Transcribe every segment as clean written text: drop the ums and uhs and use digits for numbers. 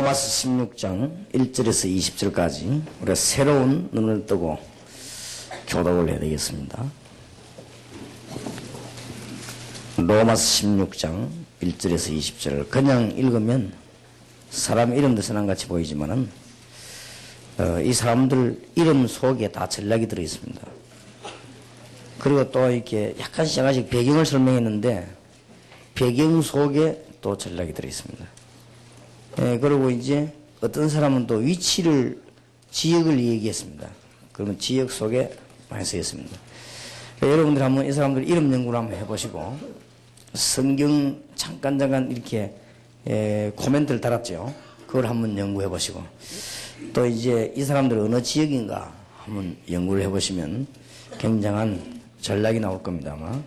로마서 16장 1절에서 20절까지 우리가 새로운 눈을 뜨고 교독을 해야 되겠습니다. 로마서 16장 1절에서 20절을 그냥 읽으면 사람 이름도 선한같이 보이지만은 이 사람들 이름 속에 다 전략이 들어있습니다. 그리고 또 이렇게 약간씩 배경을 설명했는데 배경 속에 또 전략이 들어있습니다. 그리고 이제 어떤 사람은 또 위치를, 지역을 얘기했습니다. 그러면 지역 속에 많이 쓰였습니다. 여러분들 한번 이 사람들 이름 연구를 한번 해보시고 성경 잠깐 이렇게 코멘트를 달았죠. 그걸 한번 연구해 보시고 또 이제 이 사람들 어느 지역인가 한번 연구를 해보시면 굉장한 전략이 나올 겁니다. 아마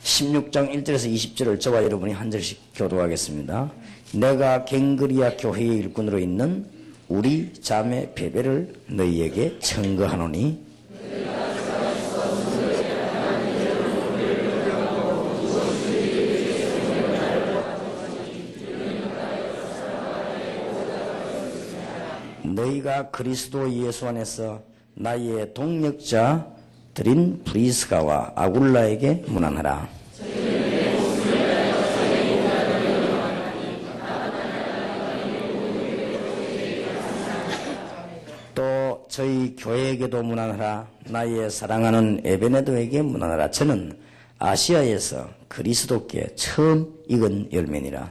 16장 1절에서 20절을 저와 여러분이 한 절씩 교도하겠습니다. 내가 갱그리아 교회의 일꾼으로 있는 우리 자매 베베를 너희에게 청거하노니 너희가 그리스도 예수 안에서 나의 동력자들인 브리스가와 아굴라에게 문안하라. 또 저희 교회에게도 문안하라. 나의 사랑하는 에베네도에게 문안하라. 저는 아시아에서 그리스도께 처음 익은 열매니라.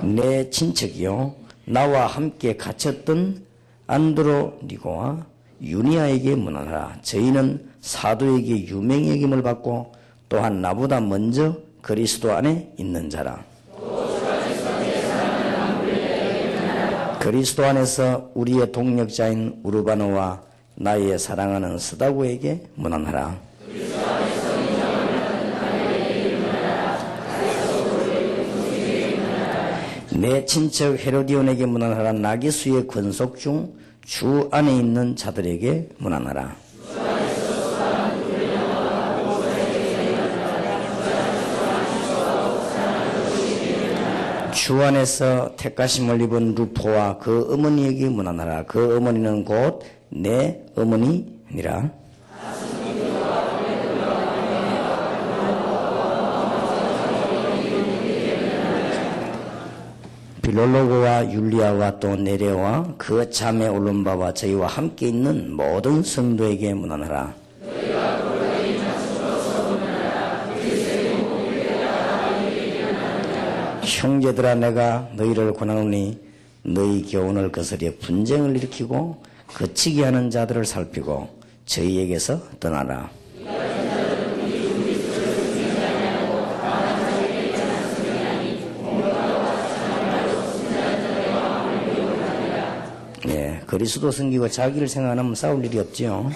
내 친척이요 나와 함께 갇혔던 안드로니고와 유니아에게 문안하라. 저희는 사도에게 유명히 여김을 받고 또한 나보다 먼저 그리스도 안에 있는 자라. 그리스도 안에서 우리의 동력자인 우르바노와 나의 사랑하는 스다고에게 문안하라. 내 친척 헤로디온에게 문안하라. 나기수의 권속 중 주 안에 있는 자들에게 문안하라. 주 안에서 택하심을 입은 루포와 그 어머니에게 문안하라. 그 어머니는 곧 내 어머니니라. 빌롤로고와 율리아와 또 네레와 그 자매 올론바와 저희와 함께 있는 모든 성도에게 문안하라. 형제들아 내가 너희를 권하노니 너희 교훈을 거스려 분쟁을 일으키고 거치게 하는 자들을 살피고 저희에게서 떠나라. 그리스도 섬기고 자기를 생각하면 싸울 일이 없지요.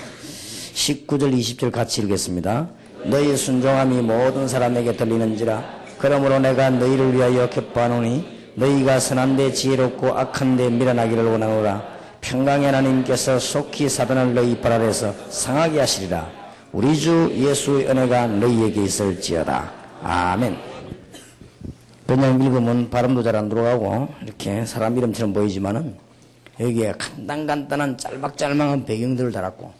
19절 20절 같이 읽겠습니다. 너희 순종함이 모든 사람에게 들리는지라. 그러므로 내가 너희를 위하여 기뻐하노니 너희가 선한데 지혜롭고 악한데 미련하기를 원하노라. 평강의 하나님께서 속히 사단을 너희 발 아래서 상하게 하시리라. 우리 주 예수의 은혜가 너희에게 있을지어다. 아멘. 그냥 읽으면 발음도 잘 안 들어가고 이렇게 사람 이름처럼 보이지만은 여기에 간단한 짤막짤막한 배경들을 달았고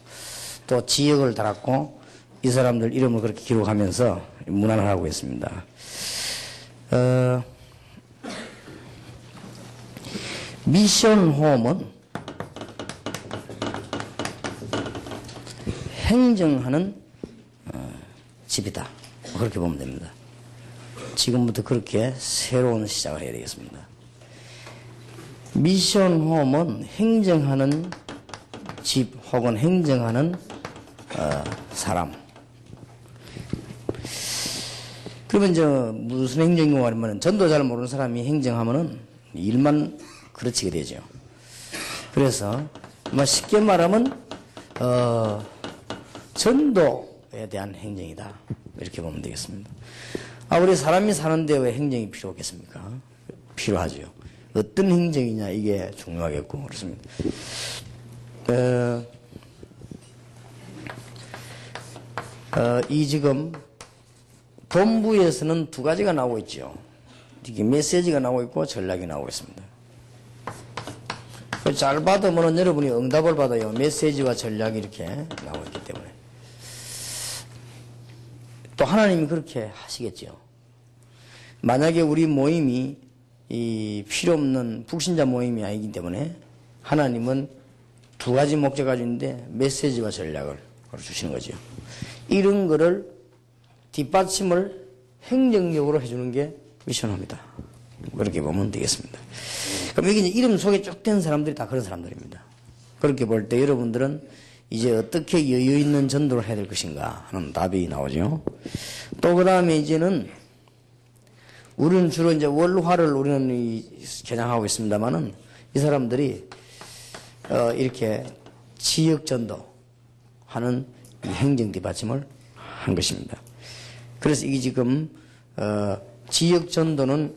또 지역을 달았고 이 사람들 이름을 그렇게 기록하면서 문안을 하고 있습니다. 미션 홈은 행정하는 집이다. 그렇게 보면 됩니다. 지금부터 그렇게 새로운 시작을 해야 되겠습니다. 미션 홈은 행정하는 집 혹은 행정하는 사람. 그러면 무슨 행정이고 하면 전도 잘 모르는 사람이 행정하면은 일만 그르치게 되죠. 그래서 쉽게 말하면 전도에 대한 행정이다. 이렇게 보면 되겠습니다. 우리 사람이 사는데 왜 행정이 필요하겠습니까? 필요하죠. 어떤 행정이냐 이게 중요하겠고 그렇습니다. 이 지금 본부에서는 두 가지가 나오고 있죠. 이렇게 메시지가 나오고 있고 전략이 나오고 있습니다. 잘 받으면 여러분이 응답을 받아요. 메시지와 전략이 이렇게 나오고 있기 때문에. 또 하나님이 그렇게 하시겠죠. 만약에 우리 모임이 이 필요 없는 불신자 모임이 아니기 때문에 하나님은 두 가지 목적을 가지고 있는데 메시지와 전략을 주시는 거죠. 이런 거를 뒷받침을 행정적으로 해주는 게 미션입니다. 그렇게 보면 되겠습니다. 그럼 여기 이제 이름 속에 쭉 된 사람들이 다 그런 사람들입니다. 그렇게 볼 때 여러분들은 이제 어떻게 여유 있는 전도를 해야 될 것인가 하는 답이 나오죠. 또 그 다음에 이제는 우리는 주로 이제 월화를 우리는 겨냥하고 있습니다만은 이 사람들이 이렇게 지역 전도 하는 행정 뒷받침을 한 것입니다. 그래서 이게 지금 지역 전도는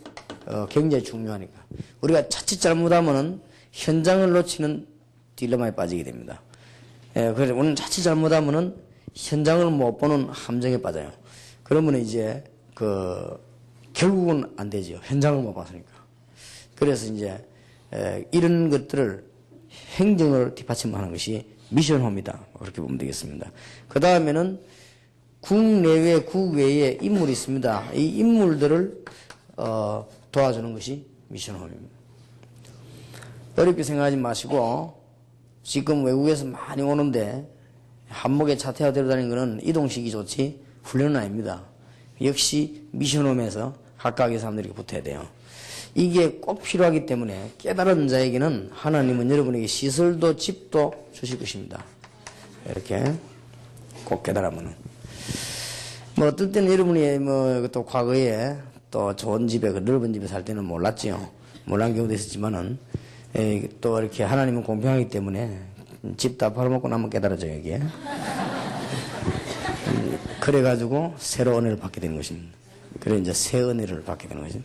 굉장히 중요하니까 우리가 자칫 잘못하면은 현장을 놓치는 딜레마에 빠지게 됩니다. 그래서 우리는 자칫 잘못하면은 현장을 못 보는 함정에 빠져요. 그러면 이제 결국은 안 되죠. 현장을 못 봤으니까. 그래서 이제 이런 것들을 행정을 뒷받침하는 것이 미션호입니다. 그렇게 보면 되겠습니다. 그 다음에는 국내외, 국외에 인물이 있습니다. 이 인물들을 도와주는 것이 미션홈입니다. 어렵게 생각하지 마시고 지금 외국에서 많이 오는데 한목에 차 태워 데려다니는 것은 이동식이 좋지 훈련은 아닙니다. 역시 미션홈에서 각각의 사람들이 붙어야 돼요. 이게 꼭 필요하기 때문에 깨달은 자에게는 하나님은 여러분에게 시설도 집도 주실 것입니다. 이렇게 꼭 깨달으면은. 뭐 어떨 때는 여러분이 또 과거에 또 좋은 집에 넓은 집에 살 때는 몰랐지요. 몰란 경우도 있었지만은 또 이렇게 하나님은 공평하기 때문에 집 다 팔아먹고 나면 깨달아져요 이게. 그래가지고 새로 은혜를 받게 되는 것입니다. 그래 이제 새 은혜를 받게 되는 거죠.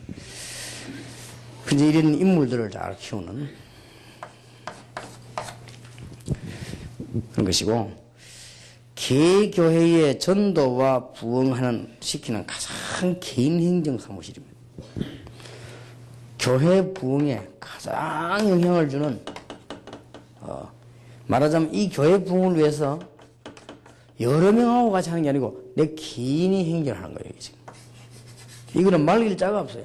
근데 이런 인물들을 잘 키우는 그런 것이고, 개교회의 전도와 부흥하는 시키는 가장 개인 행정 사무실입니다. 교회 부흥에 가장 영향을 주는 말하자면 이 교회 부흥을 위해서 여러 명하고 같이 하는 게 아니고 내 개인이 행정을 하는 거예요. 지금 이거는 말릴 자가 없어요.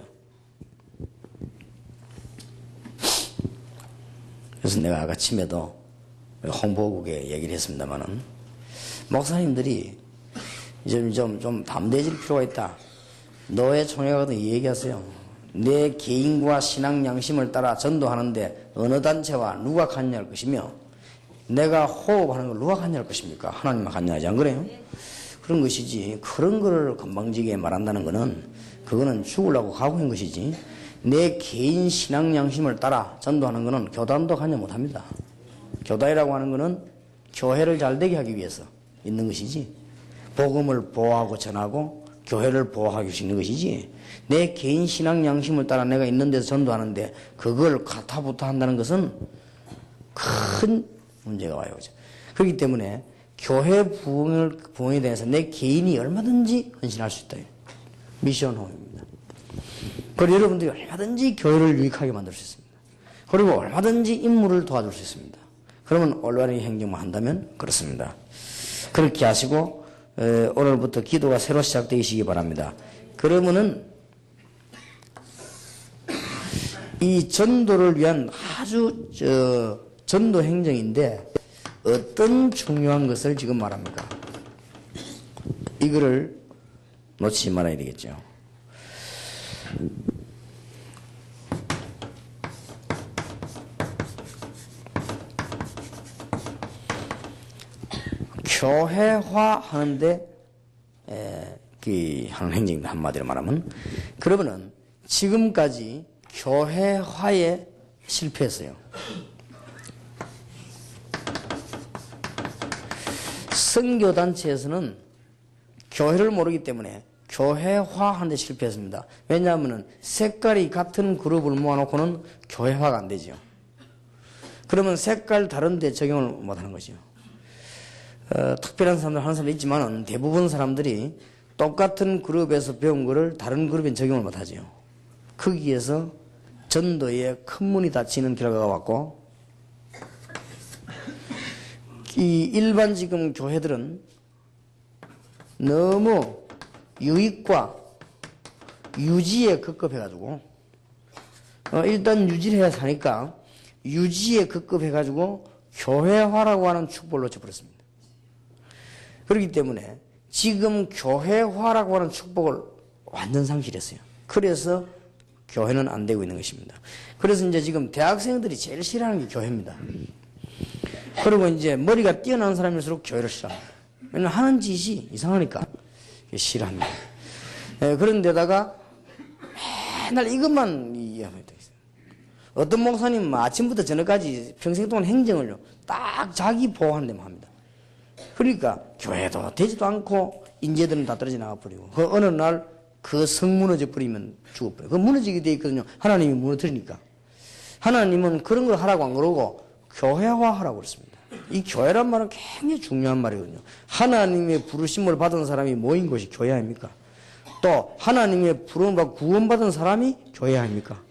그래서 내가 아까 침에도 홍보국에 얘기를 했습니다만은 목사님들이 좀 담대해질 필요가 있다. 노회 총회가 가도 얘기하세요. 내 개인과 신앙 양심을 따라 전도하는데 어느 단체와 누가 관여할 것이며 내가 호흡하는 걸 누가 관여할 것입니까? 하나님만 관여하지 안 그래요? 그런 것이지 그런 걸 건방지게 말한다는 거는 그거는 죽으려고 각오한 것이지 내 개인 신앙 양심을 따라 전도하는 거는 교단도 관여 못합니다. 교단이라고 하는 거는 교회를 잘 되게 하기 위해서 있는 것이지 복음을 보호하고 전하고 교회를 보호하기 위해서 있는 것이지 내 개인 신앙 양심을 따라 내가 있는 데서 전도하는데 그걸 가타부타 한다는 것은 큰 문제가 와요. 그렇기 때문에 교회 부흥에 대해서 내 개인이 얼마든지 헌신할 수 있다. 미션홈입니다. 그리고 여러분들이 얼마든지 교회를 유익하게 만들 수 있습니다. 그리고 얼마든지 인물을 도와줄 수 있습니다. 그러면 올바른 행정만 한다면 그렇습니다. 그렇게 하시고 오늘부터 기도가 새로 시작되시기 바랍니다. 그러면은 이 전도를 위한 아주 전도 행정인데 어떤 중요한 것을 지금 말합니까? 이거를 놓치지 말아야 되겠죠. 교회화 하는데 하는 행정입니다. 한마디로 말하면. 그러면은 지금까지 교회화에 실패했어요. 선교단체에서는 교회를 모르기 때문에 교회화하는 데 실패했습니다. 왜냐하면 색깔이 같은 그룹을 모아놓고는 교회화가 안 되죠. 그러면 색깔 다른데 적용을 못하는 거죠. 특별한 사람들 하는 사람도 있지만 대부분 사람들이 똑같은 그룹에서 배운 거를 다른 그룹에 적용을 못하죠. 거기에서 전도에 큰 문이 닫히는 결과가 왔고, 이 일반 지금 교회들은 너무 유익과 유지에 급급해가지고, 일단 유지를 해야 사니까 유지에 급급해가지고 교회화라고 하는 축복을 놓쳐버렸습니다. 그렇기 때문에 지금 교회화라고 하는 축복을 완전 상실했어요. 그래서 교회는 안 되고 있는 것입니다. 그래서 이제 지금 대학생들이 제일 싫어하는 게 교회입니다. 그리고 이제 머리가 뛰어난 사람일수록 교회를 싫어합니다. 왜냐면 하는 짓이 이상하니까 싫어합니다. 그런데다가 맨날 이것만 이해하면 되겠어요. 어떤 목사님은 아침부터 저녁까지 평생 동안 행정을요, 딱 자기 보호하는 데만 합니다. 그러니까 교회도 되지도 않고 인재들은 다 떨어져 나가버리고, 그 어느 날 그 성 무너져 버리면 죽어버려요. 그 무너지게 돼 있거든요. 하나님이 무너뜨리니까. 하나님은 그런 걸 하라고 안 그러고 교회화하라고 그랬습니다. 이 교회란 말은 굉장히 중요한 말이거든요. 하나님의 부르심을 받은 사람이 모인 곳이 교회 아닙니까? 또 하나님의 부름을 받고 구원받은 사람이 교회 아닙니까?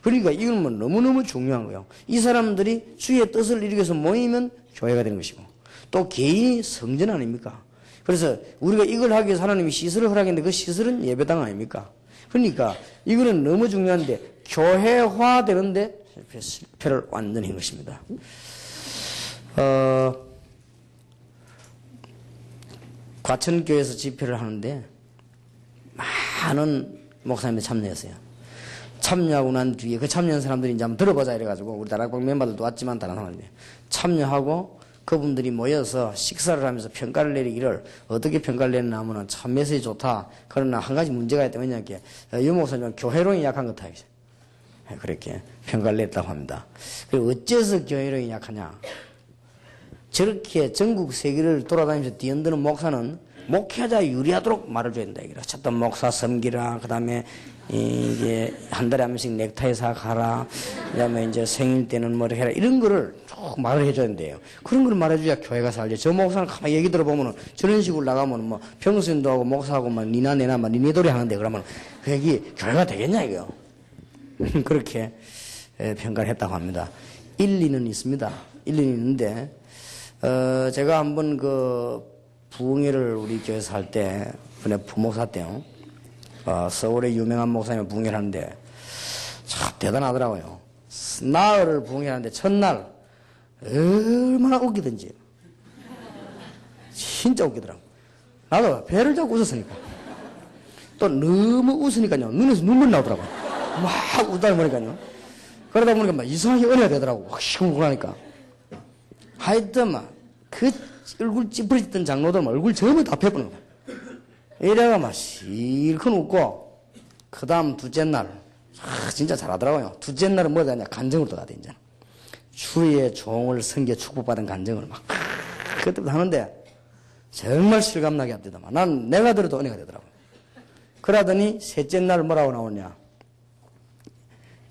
그러니까 이건 뭐 너무너무 중요한 거예요. 이 사람들이 주의 뜻을 이루기 위해서 모이면 교회가 되는 것이고, 또 개인이 성전 아닙니까? 그래서 우리가 이걸 하기 위해서 하나님이 시설을 허락했는데 그 시설은 예배당 아닙니까? 그러니까 이거는 너무 중요한데 교회화 되는데 실패를 완전히 한 것입니다. 과천교회에서 집회를 하는데 많은 목사님들이 참여했어요. 참여하고 난 뒤에 그 참여한 사람들이 이제 한번 들어보자 이래가지고 우리 다락방 멤버들도 왔지만 다른 사람들이 참여하고 그분들이 모여서 식사를 하면서 평가를 내리기를, 어떻게 평가를 내리나 하면 참 메시지 좋다. 그러나 한 가지 문제가 있다. 왜냐하면 유 목사님은 교회론이 약한 것 같아요. 그렇게 평가를 냈다고 합니다. 그리고 어째서 교회론이 약하냐? 저렇게 전국 세계를 돌아다니면서 뛰어드는 목사는 목회자 유리하도록 말을 줘야 된다. 어쨌든 목사 섬기라. 그 다음에 이게 한 달에 한 번씩 넥타이 사가라. 그 다음에 이제 생일 때는 뭐를 해라. 이런 거를 쭉 말을 해줘야 된대요. 그런 걸 말해줘야 교회가 살죠. 저 목사는 가만히 얘기 들어보면은 저런 식으로 나가면 뭐 평수인도 하고 목사하고 막 니나 내나 막 니네돌이 하는데 그러면 그게 교회가 되겠냐 이거요. 그렇게 평가를 했다고 합니다. 일리는 있습니다. 일리는 있는데, 제가 한번 그 부흥회를 우리 교회에서 할 때, 그날 부목사 때요. 서울의 유명한 목사님이 부흥회를 하는데 참 대단하더라고요. 나흘을 부흥회하는데 첫날 얼마나 웃기든지 진짜 웃기더라고. 나도 배를 잡고 웃었으니까. 또 너무 웃으니까요 눈에서 눈물 나오더라고. 막 웃다 보니까요. 그러다 보니까 막 이상하게 은혜가 되더라고. 확 시원하니까. 하여튼 막 그 얼굴 찌푸리던 장로들 얼굴 전부 다 펴보는 거야. 이래가 막 실컷 웃고, 그 다음 둘째 날, 진짜 잘하더라고요. 둘째 날은 뭐가 되냐? 간증을 또 하대, 이제. 주의 종을 섬겨 축복받은 간증을 막, 그때부터 하는데, 정말 실감나게 합디다만. 난 내가 들어도 은혜가 되더라고요. 그러더니, 셋째 날 뭐라고 나오냐?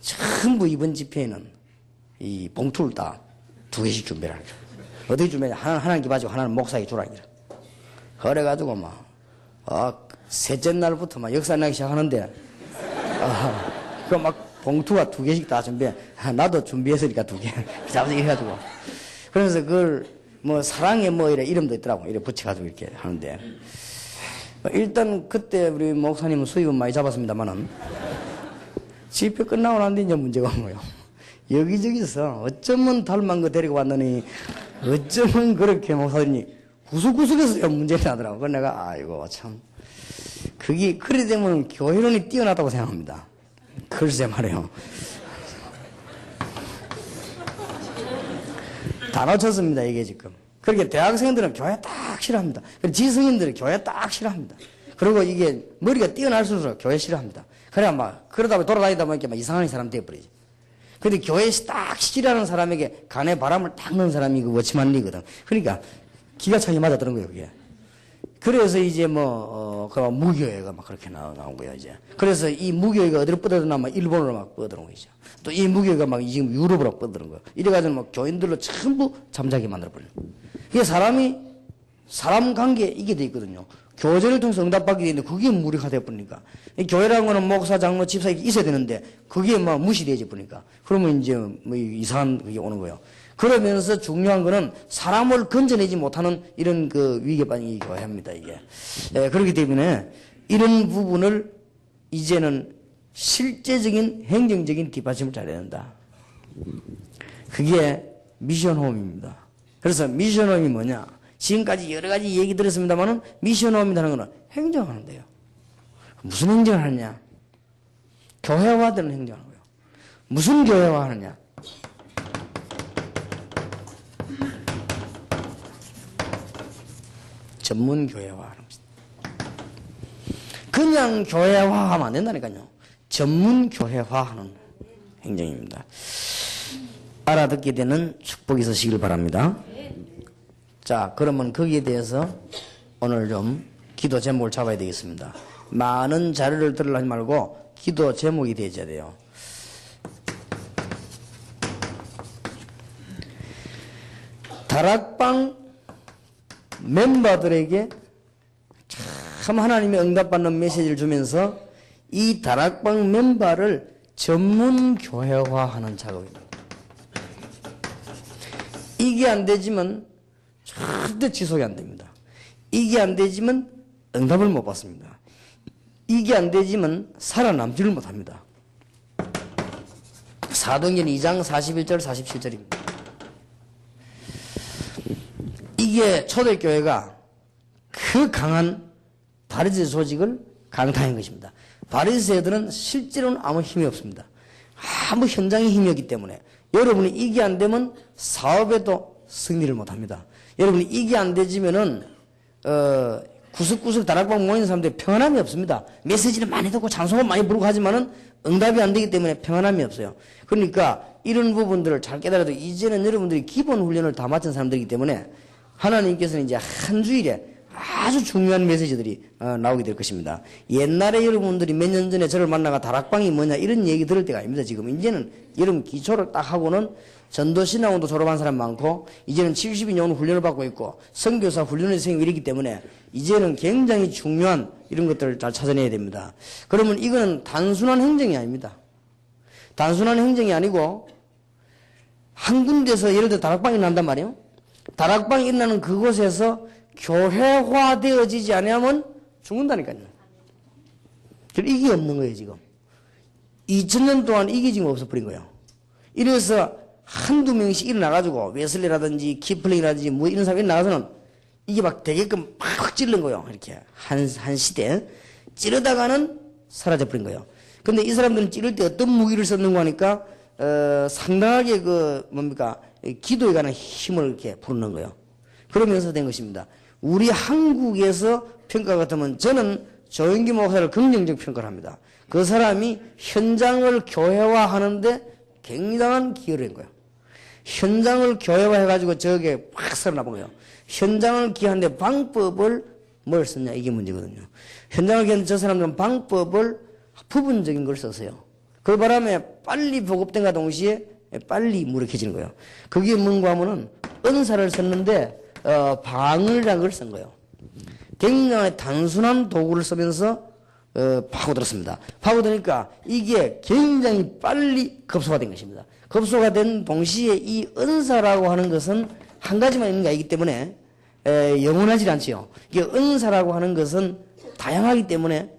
전부 이번 집회에는 이 봉투를 다 2개씩 준비를 하죠. 어떻게 준비하냐? 하나는 기바지고 하나는 목사에게 주라, 이래. 그래가지고 막, 셋째 날부터 막 역사나기 시작하는데, 그 막 봉투가 2개씩 다 준비해. 나도 준비했으니까 2개. 잡아서 해가지고. 그러면서 그걸 뭐 사랑의 뭐 이래 이름도 있더라고. 이래 붙여가지고 이렇게 하는데. 일단 그때 우리 목사님은 수입은 많이 잡았습니다만은, 집회 끝나고 난뒤 이제 문제가 온 거예요. 여기저기서 어쩌면 닮은 거 데리고 왔더니, 어쩌면 그렇게 목사님이 구석구석에서 문제가 나더라고. 그래서 내가, 아이고, 참. 그게, 그래 되면 교회론이 뛰어나다고 생각합니다. 글쎄 말이에요. 다 놓쳤습니다, 이게 지금. 그렇게 대학생들은 교회 딱 싫어합니다. 지성인들은 교회 딱 싫어합니다. 그리고 이게 머리가 뛰어날수록 교회 싫어합니다. 그래야 막, 그러다 보니 돌아다니다 보니까 막 이상한 사람 되어버리지. 근데 교회 딱 싫어하는 사람에게 간에 바람을 딱 넣은 사람이 그 워치만리거든. 그러니까 기가 차게 맞아들은 거예요, 그게. 그래서 이제 그 무교회가 막 그렇게 나온 거예요, 이제. 그래서 이 무교회가 어디로 뻗어드나 막 일본으로 막 뻗어든 거죠. 또 이 무교회가 막 지금 유럽으로 뻗어든 거예요. 이래가지고 막 교인들로 전부 잠자게 만들어버려요. 이게 사람 관계에 이게 돼 있거든요. 교제를 통해서 응답받게 되는데 그게 무리가 되어버리니까. 교회라는 거는 목사, 장로, 집사 이렇게 있어야 되는데 그게 막 무시되어져 버리니까. 그러면 이제 뭐 이상한 그게 오는 거예요. 그러면서 중요한 거는 사람을 건져내지 못하는 이런 그 위기에 빠진 교회입니다, 이게. 그렇기 때문에 이런 부분을 이제는 실제적인 행정적인 뒷받침을 잘해야 된다. 그게 미션홈입니다. 그래서 미션홈이 뭐냐? 지금까지 여러 가지 얘기 들었습니다만은 미션홈이라는 거는 행정하는데요. 무슨 행정을 하느냐? 교회화되는 행정하는 거예요. 무슨 교회화 하느냐? 전문 교회화하는 것입니다. 그냥 교회화하면 안 된다니까요. 전문 교회화하는 행정입니다. 알아듣게 되는 축복이 있으시길 바랍니다. 자, 그러면 거기에 대해서 오늘 좀 기도 제목을 잡아야 되겠습니다. 많은 자료를 들으려 하지 말고 기도 제목이 되어야 돼요. 다락방 멤버들에게 참 하나님의 응답받는 메시지를 주면서 이 다락방 멤버를 전문 교회화하는 작업입니다. 이게 안 되지만 절대 지속이 안 됩니다. 이게 안 되지만 응답을 못 받습니다. 이게 안 되지만 살아남지를 못합니다. 사도행전 2장 41절 47절입니다. 이게 초대교회가 그 강한 바리새 조직을 강타한 것입니다. 바리새들은 실제로는 아무 힘이 없습니다. 아무 현장에 힘이 없기 때문에 여러분이 이게 안 되면 사업에도 승리를 못합니다. 여러분이 이게 안 되지면은 구석구석 다락방 모이는 사람들이 평안함이 없습니다. 메시지를 많이 듣고 찬송을 많이 부르고 하지만은 응답이 안 되기 때문에 평안함이 없어요. 그러니까 이런 부분들을 잘 깨달아도 이제는 여러분들이 기본 훈련을 다 마친 사람들이기 때문에 하나님께서는 이제 한 주일에 아주 중요한 메시지들이 나오게 될 것입니다. 옛날에 여러분들이 몇 년 전에 저를 만나가 다락방이 뭐냐 이런 얘기 들을 때가 아닙니다. 지금 이제는 여러분 기초를 딱 하고는 전도신학원도 졸업한 사람 많고 이제는 70인 영혼 훈련을 받고 있고 선교사 훈련의 선생님이 이렇기 때문에 이제는 굉장히 중요한 이런 것들을 잘 찾아내야 됩니다. 그러면 이거는 단순한 행정이 아닙니다. 단순한 행정이 아니고 한 군데서 예를 들어 다락방이 난단 말이에요. 다락방이 일어나는 그곳에서 교회화되어지지 않으면 죽는다니까요. 이게 없는 거예요, 지금. 2000년 동안 이게 지금 없어버린 거예요. 이래서 한두 명씩 일어나가지고, 웨슬리라든지 키플링이라든지 뭐 이런 사람이 일어나가서는 이게 막 되게끔 팍 찌르는 거예요. 이렇게. 한 시대. 찌르다가는 사라져버린 거예요. 근데 이 사람들은 찌를 때 어떤 무기를 썼는가 하니까, 상당하게 기도에 관한 힘을 이렇게 부르는 거예요. 그러면서 된 것입니다. 우리 한국에서 평가 같으면 저는 조영기 목사를 긍정적 평가를 합니다. 그 사람이 현장을 교회화하는데 굉장한 기여를 한 거예요. 현장을 교회화해가지고 저게 확 살아나본 거예요. 현장을 기하는데 방법을 뭘 썼냐 이게 문제거든요. 현장을 기하는데 저 사람들은 방법을 부분적인 걸 썼어요. 그 바람에 빨리 보급된과 동시에 빨리 무력해지는 거예요. 그게 뭔가 하면은 은사를 썼는데 방울이라는 걸 쓴 거예요. 굉장히 단순한 도구를 쓰면서 파고들었습니다. 파고드니까 이게 굉장히 빨리 급소가 된 것입니다. 급소가 된 동시에 이 은사라고 하는 것은 한 가지만 있는 게 아니기 때문에 영원하지 않지요. 이게 은사라고 하는 것은 다양하기 때문에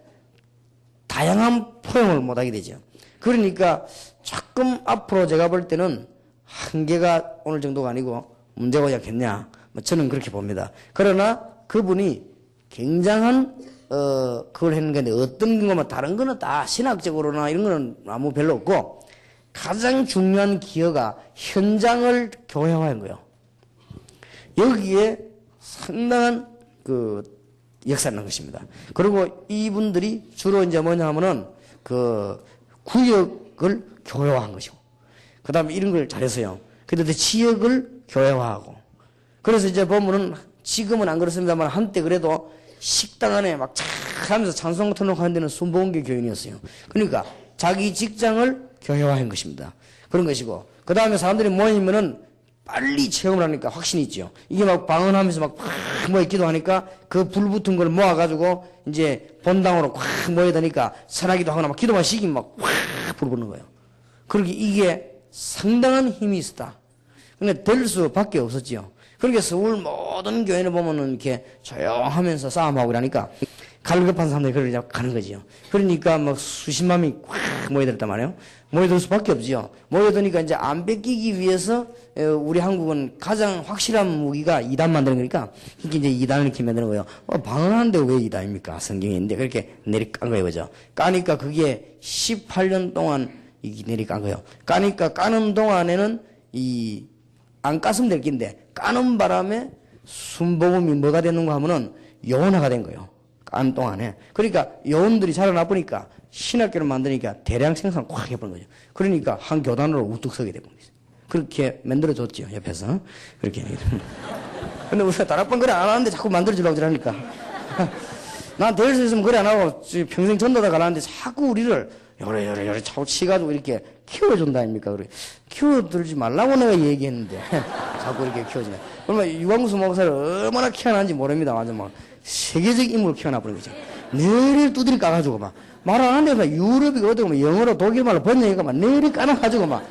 다양한 포용을 못하게 되죠. 그러니까 조금 앞으로 제가 볼 때는 한계가 오늘 정도가 아니고 문제가 오지 않겠냐. 저는 그렇게 봅니다. 그러나 그분이 굉장한 그걸 했는데 어떤 거면 다른 거는 다 신학적으로나 이런 거는 아무 별로 없고 가장 중요한 기여가 현장을 교회화한 거예요. 여기에 상당한 그 역사를 한 것입니다. 그리고 이분들이 주로 이제 뭐냐 하면은 그 구역을 교회화한 것이고 그 다음에 이런 걸 잘했어요. 그런데 지역을 교회화하고 그래서 이제 보면은 지금은 안 그렇습니다만 한때 그래도 식당 안에 막 착 하면서 찬송 등록하는 데는 순복음교 교인이었어요. 그러니까 자기 직장을 교회화한 것입니다. 그런 것이고 그 다음에 사람들이 모이면은 빨리 체험을 하니까 확신이 있죠. 이게 막 방언하면서 막 뭐 기도하니까 그 불 붙은 걸 모아가지고 이제 본당으로 꽉 모여야 되니까 선하기도 하거나 막 기도만 시키면 막 확 불 붙는 거예요. 그러게 이게 상당한 힘이 있었다. 근데 될 수밖에 없었지요. 그러니까 서울 모든 교회를 보면은 이렇게 조용하면서 싸움하고 그러니까 갈급한 사람들이 그러려고 가는 거지요. 그러니까 막 수십만이 꽉 모여들었단 말이에요. 모여들 수밖에 없지요. 모여드니까 이제 안 뺏기기 위해서 우리 한국은 가장 확실한 무기가 이단 만드는 거니까 이게 이제 이단을 이렇게 만드는 거예요. 방언하는데 왜 이단입니까? 성경에 있는데 그렇게 내리깐 거예요. 그죠? 까니까 그게 18년 동안 이게 내리깐 거예요. 까니까 까는 동안에는 안 깠으면 될 긴데 까는 바람에 순복음이 뭐가 됐는가 하면은 요원화가 된 거예요. 깐 동안에. 그러니까 요원들이 자라나보니까 신학교를 만드니까 대량 생산 꽉 해버린 거죠. 그러니까 한 교단으로 우뚝 서게 되는 거죠. 그렇게 만들어줬죠, 옆에서. 그렇게. 근데 우리가 다락방 그래 안 하는데 자꾸 만들어주려고 그러니까. 난 될 수 있으면 그래 안 하고 평생 전도다 가라는데 자꾸 우리를 요래 자꾸 치가지고 이렇게 키워준다 아닙니까? 그래. 키워들지 말라고 내가 얘기했는데. 자꾸 이렇게 키워주네. 그러면 유광수 목사를 얼마나 키워놨는지 모릅니다. 완전 막 세계적 인물로 키워놔버린 거죠. 뇌를 두드리 까가지고 막. 말 안 하는데 막 유럽이 어디고 뭐 영어로 독일말로 번역이니까 막 뇌를 까놔가지고 막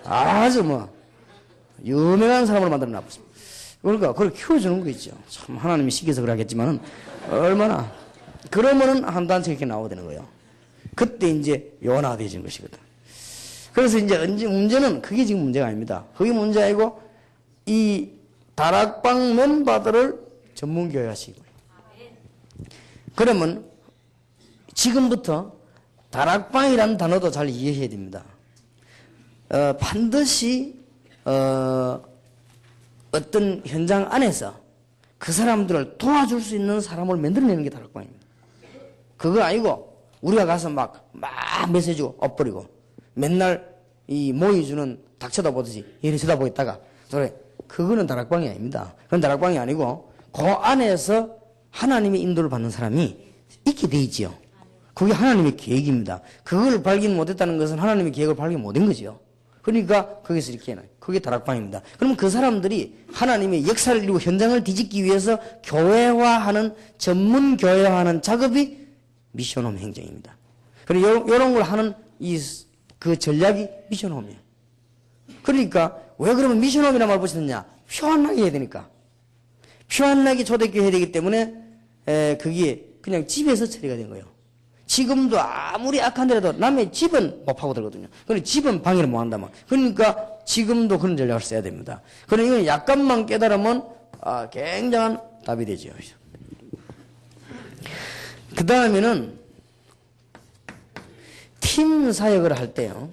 아주 뭐 유명한 사람으로 만들어 놨습니다. 그러니까 그걸 키워주는 거 있죠. 참 하나님이 시켜서 그러겠지만은 얼마나 그러면은 한 단체 이렇게 나오게 되는 거예요. 그때 이제 요원화되어진 것이거든. 그래서 이제 문제는 그게 지금 문제가 아닙니다. 그게 문제 아니고 이 다락방 멤버들을 전문교회화시키고 그러면 지금부터 다락방이라는 단어도 잘 이해해야 됩니다. 반드시 어떤 현장 안에서 그 사람들을 도와줄 수 있는 사람을 만들어내는 게 다락방입니다. 그거 아니고 우리가 가서 막 메시지 엎버리고 맨날 이 모의주는 닭 쳐다보듯이 이리 쳐다보고 있다가 그래 그거는 다락방이 아닙니다. 그건 다락방이 아니고 그 안에서 하나님의 인도를 받는 사람이 있게 돼 있지요. 그게 하나님의 계획입니다. 그걸 발견 못했다는 것은 하나님의 계획을 발견 못한 거죠. 그러니까 거기서 이렇게 해놔요. 그게 다락방입니다. 그러면 그 사람들이 하나님의 역사를 이루고 현장을 뒤집기 위해서 교회화하는 전문 교회화하는 작업이 미션홈 행정입니다. 그리고 이런 걸 하는 그 전략이 미션홈이에요. 그러니까 왜 그러면 미션홈이라는 말 붙였느냐? 표안나게 해야 되니까. 표안나게 초대교회 해야 되기 때문에 그게 그냥 집에서 처리가 된 거예요. 지금도 아무리 악한데라도 남의 집은 못 파고들거든요. 그런데 집은 방해를 못 한다면. 그러니까 지금도 그런 전략을 써야 됩니다. 그러니까 이건 약간만 깨달으면 굉장한 답이 되죠. 그 다음에는 팀 사역을 할 때요.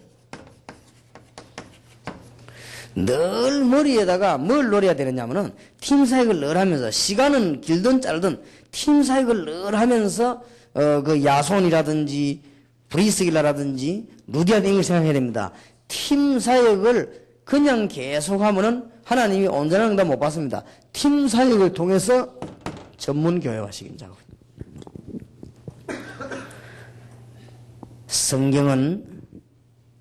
늘 머리에다가 뭘 노려야 되느냐면은 팀 사역을 늘 하면서 시간은 길든 짧든 팀 사역을 늘 하면서 그 야손이라든지 브리스길라라든지 루디아 등을 생각해야 됩니다. 팀 사역을 그냥 계속하면은 하나님이 온전한 응답 못 받습니다. 팀 사역을 통해서 전문 교회화시키는 작업. 성경은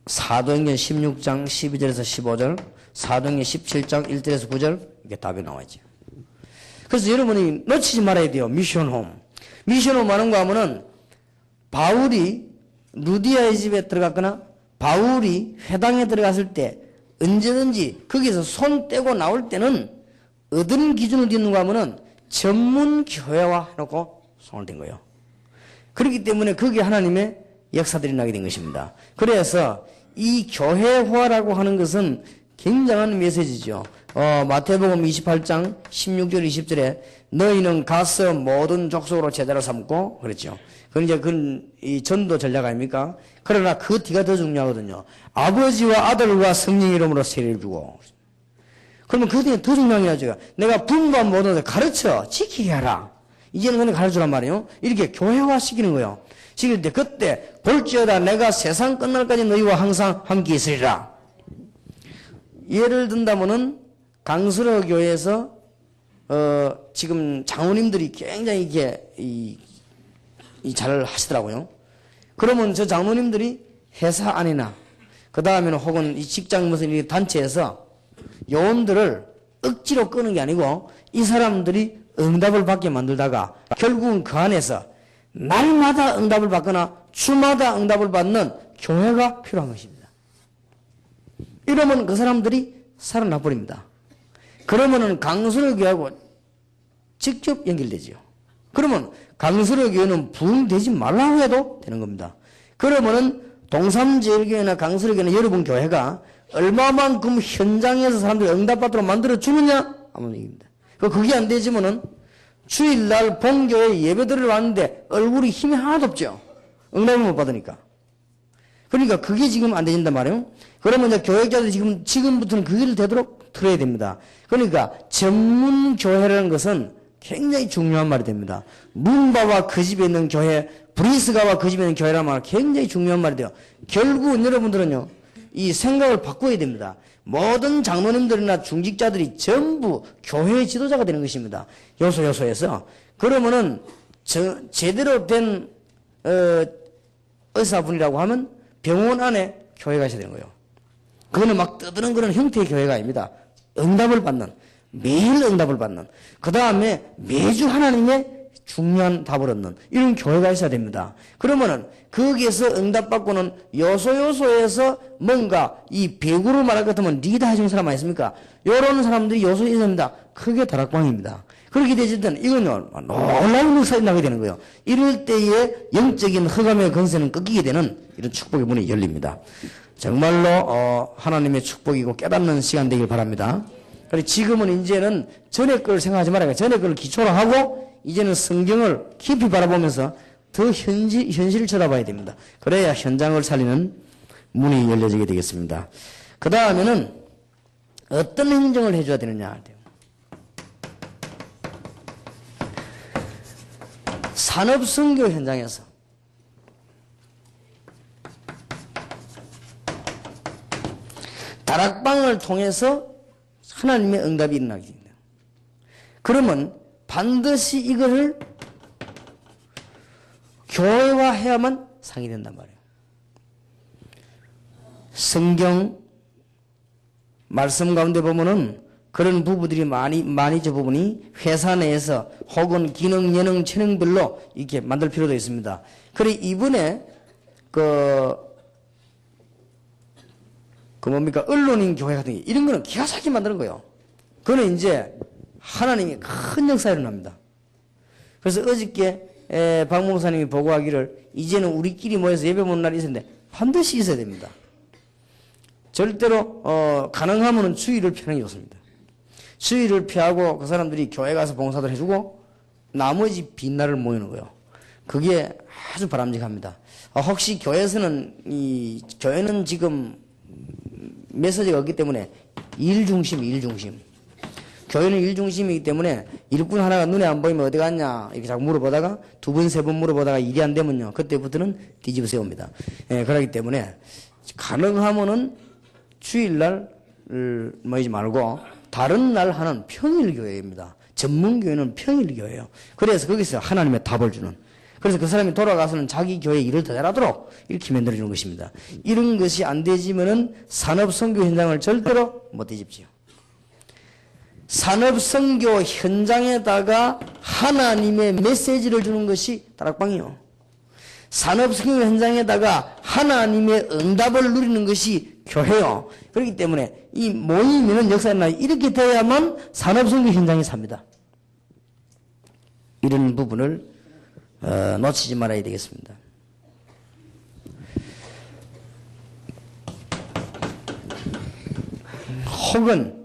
사도행전 16장 12절에서 15절, 사도행전 17장 1절에서 9절 이게 답이 나와있죠. 그래서 여러분이 놓치지 말아야 돼요. 미션홈. 미션홈 하는 거 하면은 바울이 루디아의 집에 들어갔거나 바울이 회당에 들어갔을 때 언제든지 거기서 손 떼고 나올 때는 어떤 기준을 딛는가 하면은 전문 교회화 해놓고 손을 댄 거예요. 그렇기 때문에 거기에 하나님의 역사들이 나게 된 것입니다. 그래서 이 교회화라고 하는 것은 굉장한 메시지죠. 마태복음 28장 16절 20절에 너희는 가서 모든 족속으로 제자로 삼고 그랬죠. 그건 이제 이 전도 전략 아닙니까? 그러나 그 뒤가 더 중요하거든요. 아버지와 아들과 성령 이름으로 세례를 주고. 그러면 그 뒤에 더 중요한 게 하죠. 내가 분반 모든 데 가르쳐 지키게 하라. 이제는 그냥 가르쳐란 말이에요. 이렇게 교회화 시키는 거예요. 시킬 때 그때 볼지어다 내가 세상 끝날까지 너희와 항상 함께 있으리라. 예를 든다면은 강수로 교회에서 지금 장로님들이 굉장히 이게 잘 하시더라고요. 그러면 저 장로님들이 회사 안이나 그 다음에는 혹은 이 직장 무슨 이 단체에서 요원들을 억지로 끄는 게 아니고 이 사람들이 응답을 받게 만들다가 결국은 그 안에서 날마다 응답을 받거나 주마다 응답을 받는 교회가 필요한 것입니다. 이러면 그 사람들이 살아나 버립니다. 그러면은 강선의 교회하고 직접 연결되지요. 그러면 강선의 교회는 부흥되지 말라고 해도 되는 겁니다. 그러면은 동삼제일교회나 강선의 교회나 여러분 교회가 얼마만큼 현장에서 사람들이 응답받도록 만들어주느냐? 아무 얘기입니다. 그게 안 되지만은 주일날 본교회 예배드리러 왔는데 얼굴이 힘이 하나도 없죠. 응답을 못 받으니까. 그러니까 그게 지금 안 되진단 말이에요. 그러면 이제 교역자들이 지금부터는 그 길을 되도록 들어야 됩니다. 그러니까 전문교회라는 것은 굉장히 중요한 말이 됩니다. 문바와 그 집에 있는 교회, 브리스가와 그 집에 있는 교회라는 말 굉장히 중요한 말이 돼요. 결국은 여러분들은요, 이 생각을 바꿔야 됩니다. 모든 장로님들이나 중직자들이 전부 교회의 지도자가 되는 것입니다. 요소에서. 그러면은 제대로 된 의사분이라고 하면 병원 안에 교회가 있어야 되는 거예요. 그거는 막 떠드는 그런 형태의 교회가 아닙니다. 응답을 받는, 매일 응답을 받는, 그 다음에 매주 하나님의 중요한 답을 얻는 이런 교회가 있어야 됩니다. 그러면은 거기에서 응답받고는 요소에서 뭔가 이 배구로 말할 것 같으면 리더 해주는 사람 아니십니까? 이런 사람들이 요소에 있어야 됩니다. 그게 다락방입니다. 그렇게 되시든 이거는 놀라운 역사가 나게 되는 거예요. 이럴 때에 영적인 흑암의 건세는 꺾이게 되는 이런 축복의 문이 열립니다. 정말로 하나님의 축복이고 깨닫는 시간 되길 바랍니다. 그리고 지금은 이제는 전에 걸 생각하지 말아요. 전에 걸 기초로 하고 이제는 성경을 깊이 바라보면서 더 현실을 쳐다봐야 됩니다. 그래야 현장을 살리는 문이 열려지게 되겠습니다. 그 다음에는 어떤 행정을 해줘야 되느냐. 산업선교 현장에서 다락방을 통해서 하나님의 응답이 일어나게 됩니다. 그러면 반드시 이거를 교회화해야만 상이 된단 말이에요. 성경 말씀 가운데 보면은 그런 부부들이 많이 저 부분이 회사 내에서 혹은 기능, 예능, 체능별로 이렇게 만들 필요도 있습니다. 그래 이번에 뭡니까 언론인 교회 같은 게 이런 거는 기가 차게 만드는 거예요. 그거는 이제 하나님이 큰 역사가 일어납니다. 그래서 어저께 박 목사님이 보고하기를 이제는 우리끼리 모여서 예배 보는 날이 있었는데 반드시 있어야 됩니다. 절대로 가능하면 주의를 피하는 게 좋습니다. 주의를 피하고 그 사람들이 교회 가서 봉사도 해주고 나머지 빈날을 모이는 거예요. 그게 아주 바람직합니다. 혹시 교회에서는 교회는 지금 메시지가 없기 때문에 일 중심. 교회는 일 중심이기 때문에 일꾼 하나가 눈에 안 보이면 어디 갔냐 이렇게 자꾸 물어보다가 두 번, 세 번 물어보다가 일이 안 되면요. 그때부터는 뒤집어 세웁니다. 그렇기 때문에 가능하면은 주일날 모이지 말고 다른 날 하는 평일교회입니다. 전문교회는 평일교회예요. 그래서 거기서 하나님의 답을 주는. 그래서 그 사람이 돌아가서는 자기 교회 일을 더 잘하도록 이렇게 만들어주는 것입니다. 이런 것이 안 되지면은 산업선교 현장을 절대로 못 뒤집지요. 산업선교 현장에다가 하나님의 메시지를 주는 것이 다락방이요. 산업선교 현장에다가 하나님의 응답을 누리는 것이 교회요. 그렇기 때문에 이 모임에는 역사나 이렇게 돼야만 산업선교 현장이 삽니다. 이런 부분을 놓치지 말아야 되겠습니다. 혹은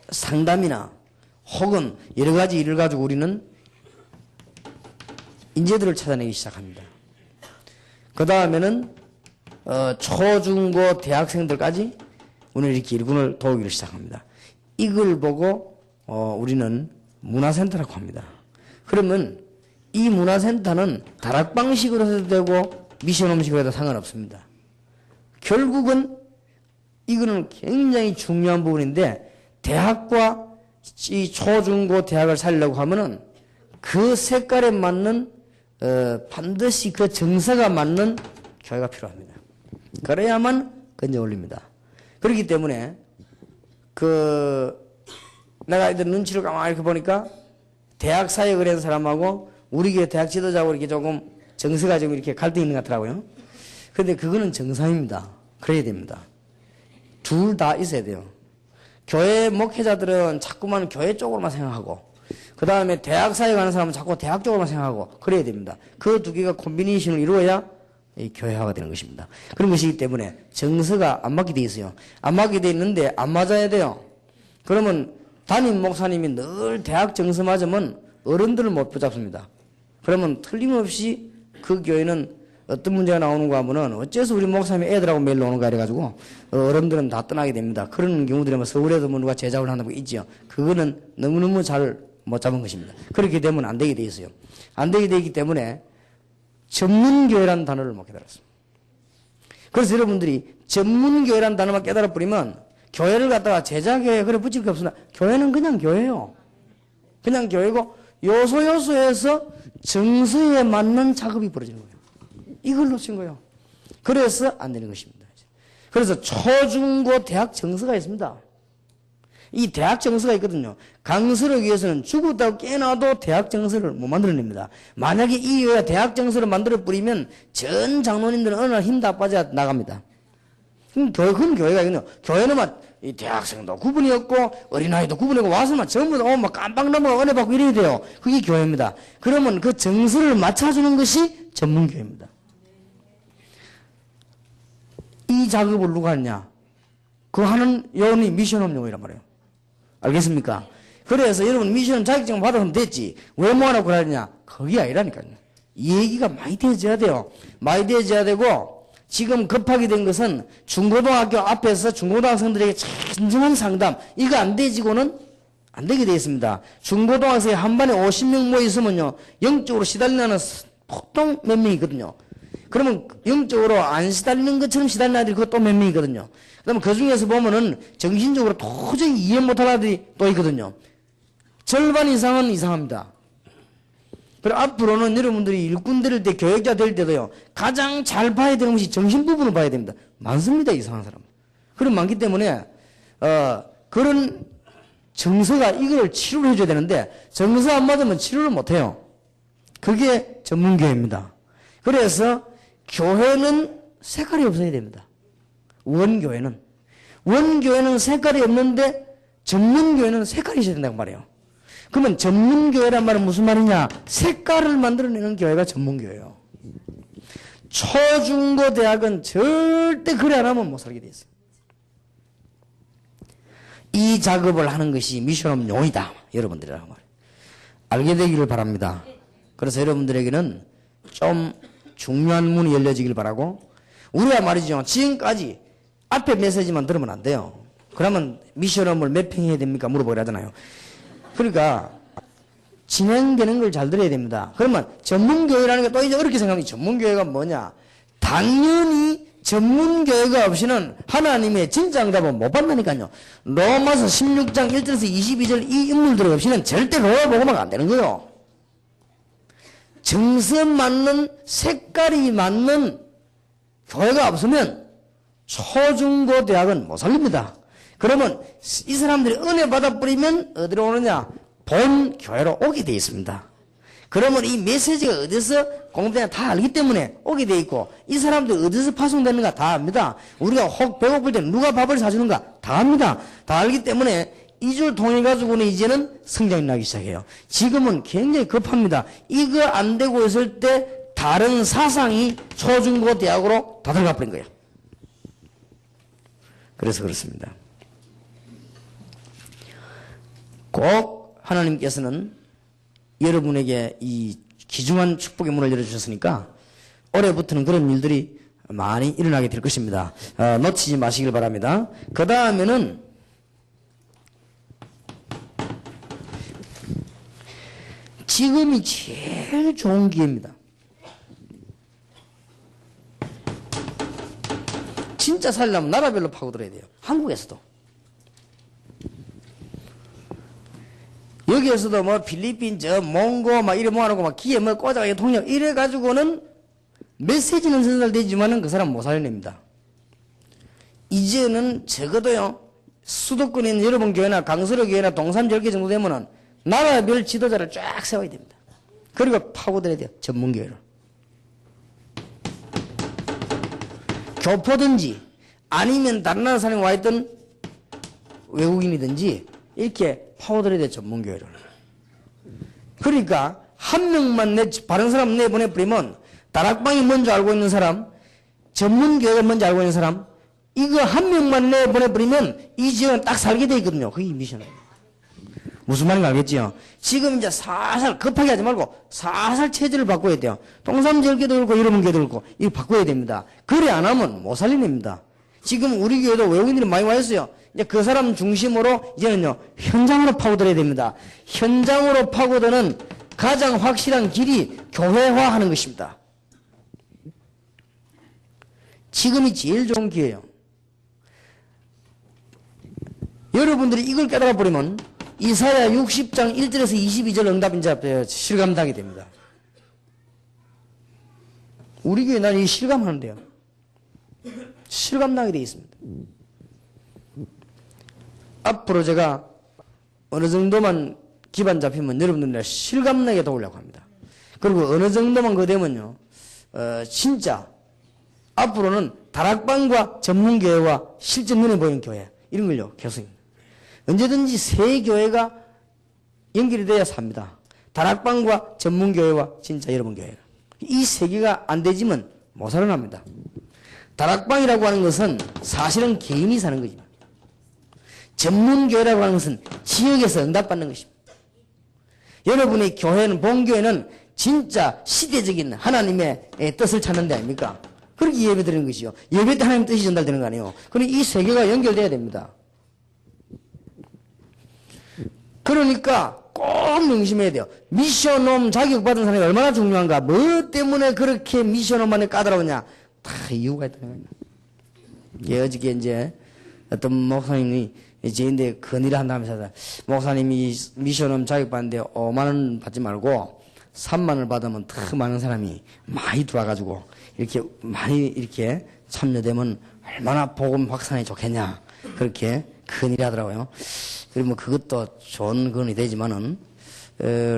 상담이나 혹은 여러 가지 일을 가지고 우리는 인재들을 찾아내기 시작합니다. 그 다음에는 초중고 대학생들까지 우리는 이렇게 일군을 도우기를 시작합니다. 이걸 보고 우리는 문화센터라고 합니다. 그러면 이 문화센터는 다락방식으로 해도 되고 미션 음식으로 해도 상관없습니다. 결국은 이거는 굉장히 중요한 부분인데 대학과 이 초중고 대학을 살려고 하면은 그 색깔에 맞는 반드시 그 정서가 맞는 교회가 필요합니다. 그래야만 건져 올립니다. 그렇기 때문에 내가 이들 눈치를 가만히 이렇게 보니까 대학 사역을 한 사람하고 우리 교회 대학 지도자하고 이렇게 조금 정서가 좀 이렇게 갈등이 있는 것 같더라고요. 근데 그거는 정상입니다. 그래야 됩니다. 둘 다 있어야 돼요. 교회 목회자들은 자꾸만 교회 쪽으로만 생각하고, 그 다음에 대학 사역하는 사람은 자꾸 대학 쪽으로만 생각하고, 그래야 됩니다. 그 두 개가 콤비네이션을 이루어야 이 교회화가 되는 것입니다. 그런 것이기 때문에 정서가 안 맞게 돼 있어요. 안 맞게 돼 있는데 안 맞아야 돼요. 그러면 담임 목사님이 늘 대학 정서 맞으면 어른들을 못 붙잡습니다. 그러면 틀림없이 그 교회는 어떤 문제가 나오는가 하면은 어째서 우리 목사님이 애들하고 매일 노는가 이래가지고 어른들은 다 떠나게 됩니다. 그런 경우들이 뭐 서울에도 뭐 누가 제작을 한다고 있죠. 그거는 너무너무 잘 못 잡은 것입니다. 그렇게 되면 안 되게 돼 있어요. 안 되게 되기 때문에 전문교회라는 단어를 못 깨달았습니다. 그래서 여러분들이 전문교회라는 단어만 깨달아 버리면 교회를 갖다가 제자교회 그래 붙일 게 없으나 교회는 그냥 교회예요. 그냥 교회고 요소요소에서 정서에 맞는 작업이 벌어지는 거예요. 이걸 놓친 거예요. 그래서 안 되는 것입니다. 그래서 초중고 대학 정서가 있습니다. 이 대학 정서가 있거든요. 강서를 위해서는 죽었다고 깨어나도 대학 정서를 못 만들어냅니다. 만약에 이 교회가 대학 정서를 만들어 버리면 전 장로님들은 어느 날 힘 다 빠져 나갑니다. 그럼 교회가 있거든요. 교회는 막 이 대학생도 구분이 없고 어린아이도 구분이 없고 와서만 전부 다 막 깜빡 넘어가 은혜 받고 이래야 돼요. 그게 교회입니다. 그러면 그 정서를 맞춰주는 것이 전문교회입니다. 이 작업을 누가 하느냐? 그 하는 요원이 미션업 용어이란 말이에요. 알겠습니까? 그래서 여러분 미션 자격증 받아서 됐지. 왜 뭐하라고 그러느냐? 그게 아니라니까요. 이 얘기가 많이 되어져야 돼요. 많이 되어져야 되고 지금 급하게 된 것은 중고등학교 앞에서 중고등학생들에게 진정한 상담 이거 안 되지고는 안 되게 되어 있습니다. 중고등학생이 한 반에 50명 모여 있으면요. 영적으로 시달리는 보통 몇 명이거든요. 그러면 영적으로 안 시달리는 것처럼 시달리는 아이들이 그것도 몇 명이거든요. 그다음에 그 중에서 보면은 정신적으로 도저히 이해 못할 아이들이 또 있거든요. 절반 이상은 이상합니다. 그리고 앞으로는 여러분들이 일꾼 될 때, 교역자 될 때도요, 가장 잘 봐야 되는 것이 정신 부분을 봐야 됩니다. 많습니다, 이상한 사람. 그런 많기 때문에, 그런 정서가 이걸 치료를 해줘야 되는데, 정서 안 맞으면 치료를 못 해요. 그게 전문교회입니다. 그래서 교회는 색깔이 없어야 됩니다. 원교회는 색깔이 없는데 전문교회는 색깔이 있어야 된다고 말해요. 그러면 전문교회란 말은 무슨 말이냐? 색깔을 만들어내는 교회가 전문교회예요. 초중고 대학은 절대 그래 안 하면 못 살게 돼 있어요. 이 작업을 하는 것이 미션업 용이다. 여러분들이라고 말해요. 알게 되기를 바랍니다. 그래서 여러분들에게는 좀 중요한 문이 열려지길 바라고, 우리가 말이죠. 지금까지 앞에 메시지만 들으면 안 돼요. 그러면 미션업을 몇 평 해야 됩니까? 물어보려 하잖아요. 그러니까 진행되는 걸 잘 들어야 됩니다. 그러면 전문교회라는 게 또 이제 어렵게 생각하면 전문교회가 뭐냐? 당연히 전문교회가 없이는 하나님의 진짜 응답은 못 받는다니까요. 로마서 16장 1절에서 22절 이 인물들 없이는 절대 로마 복음화가 안 되는 거예요. 정서 맞는 색깔이 맞는 교회가 없으면 초중고 대학은 못 살립니다. 그러면 이 사람들이 은혜 받아버리면 어디로 오느냐? 본 교회로 오게 되어 있습니다. 그러면 이 메시지가 어디서 공부되냐 다 알기 때문에 오게 되어 있고, 이 사람들 어디서 파송되는가 다 압니다. 우리가 혹 배고플 때 누가 밥을 사주는가 다 압니다. 다 알기 때문에 이 줄 통해 가지고는 이제는 성장이 나기 시작해요. 지금은 굉장히 급합니다. 이거 안 되고 있을 때 다른 사상이 초중고 대학으로 다 들어가 버린 거예요. 그래서 그렇습니다. 꼭 하나님께서는 여러분에게 이 귀중한 축복의 문을 열어주셨으니까 올해부터는 그런 일들이 많이 일어나게 될 것입니다. 놓치지 마시길 바랍니다. 그 다음에는 지금이 제일 좋은 기회입니다. 진짜 살려면 나라별로 파고들어야 돼요. 한국에서도. 여기에서도 뭐 필리핀, 몽고, 막 이래 모아놓고 막 기에 뭐 꽂아가 통역 이래가지고는 메시지는 전달되지만은 그 사람 못 살려냅니다. 이제는 적어도요, 수도권에 있는 여러분 교회나 강서로 교회나 동산절교 정도 되면은 나라별 지도자를 쫙 세워야 됩니다. 그리고 파고들어야 돼요. 전문교회를. 교포든지 아니면 다른 나라 사람이 와있던 외국인이든지 이렇게 파고들어야 돼요. 전문교회를. 그러니까 한 명만 바른 사람 내보내버리면 다락방이 뭔지 알고 있는 사람, 전문교회가 뭔지 알고 있는 사람, 이거 한 명만 내보내버리면 이 지역은 딱 살게 돼 있거든요. 그게 미션이에요. 무슨 말인지 알겠지요? 지금 이제 살살 급하게 하지 말고 살살 체질을 바꿔야 돼요. 동삼절교도 그렇고 여러분 교회도 그렇고 이거 바꿔야 됩니다. 그래 안 하면 못 살리냅니다. 지금 우리 교회도 외국인들이 많이 와 있어요. 이제 그 사람 중심으로 이제는요 현장으로 파고들어야 됩니다. 현장으로 파고드는 가장 확실한 길이 교회화하는 것입니다. 지금이 제일 좋은 기회예요. 여러분들이 이걸 깨달아 버리면 이사야 60장 1절에서 22절 응답 이제 실감당이 됩니다. 우리 교회 난 이 실감하는데요. 실감나게 되어 있습니다. 앞으로 제가 어느 정도만 기반 잡히면 여러분들 실감나게 도우려고 합니다. 그리고 어느 정도만 그거 되면요, 진짜 앞으로는 다락방과 전문교회와 실제 눈에 보이는 교회 이런 걸요 계속 언제든지 세 교회가 연결이 돼야 삽니다. 다락방과 전문교회와 진짜 여러분 교회 이 세 개가 안 되지만 못 살아납니다. 다락방이라고 하는 것은 사실은 개인이 사는 거지만 전문교회라고 하는 것은 지역에서 응답받는 것입니다. 여러분의 교회는 본교회는 진짜 시대적인 하나님의 뜻을 찾는 데 아닙니까? 그렇게 예배 드리는 것이요. 예배 때 하나님 뜻이 전달되는 거 아니에요. 그러니 이 세 개가 연결돼야 됩니다. 그러니까 꼭 명심해야 돼요. 미션홈 자격받은 사람이 얼마나 중요한가. 뭐 때문에 그렇게 미션홈만에 까다로우냐. 다 이유가 있다는 거예요. 어저께 이제 어떤 목사님이 제인데 건의를 한다면서 목사님이 미션홈 자격받는데 5만원 받지 말고 3만원을 받으면 더 많은 사람이 많이 들어와가지고 이렇게 많이 이렇게 참여되면 얼마나 복음 확산이 좋겠냐. 그렇게 건의를 하더라고요. 그리고 뭐 그것도 좋은 건이 되지만은,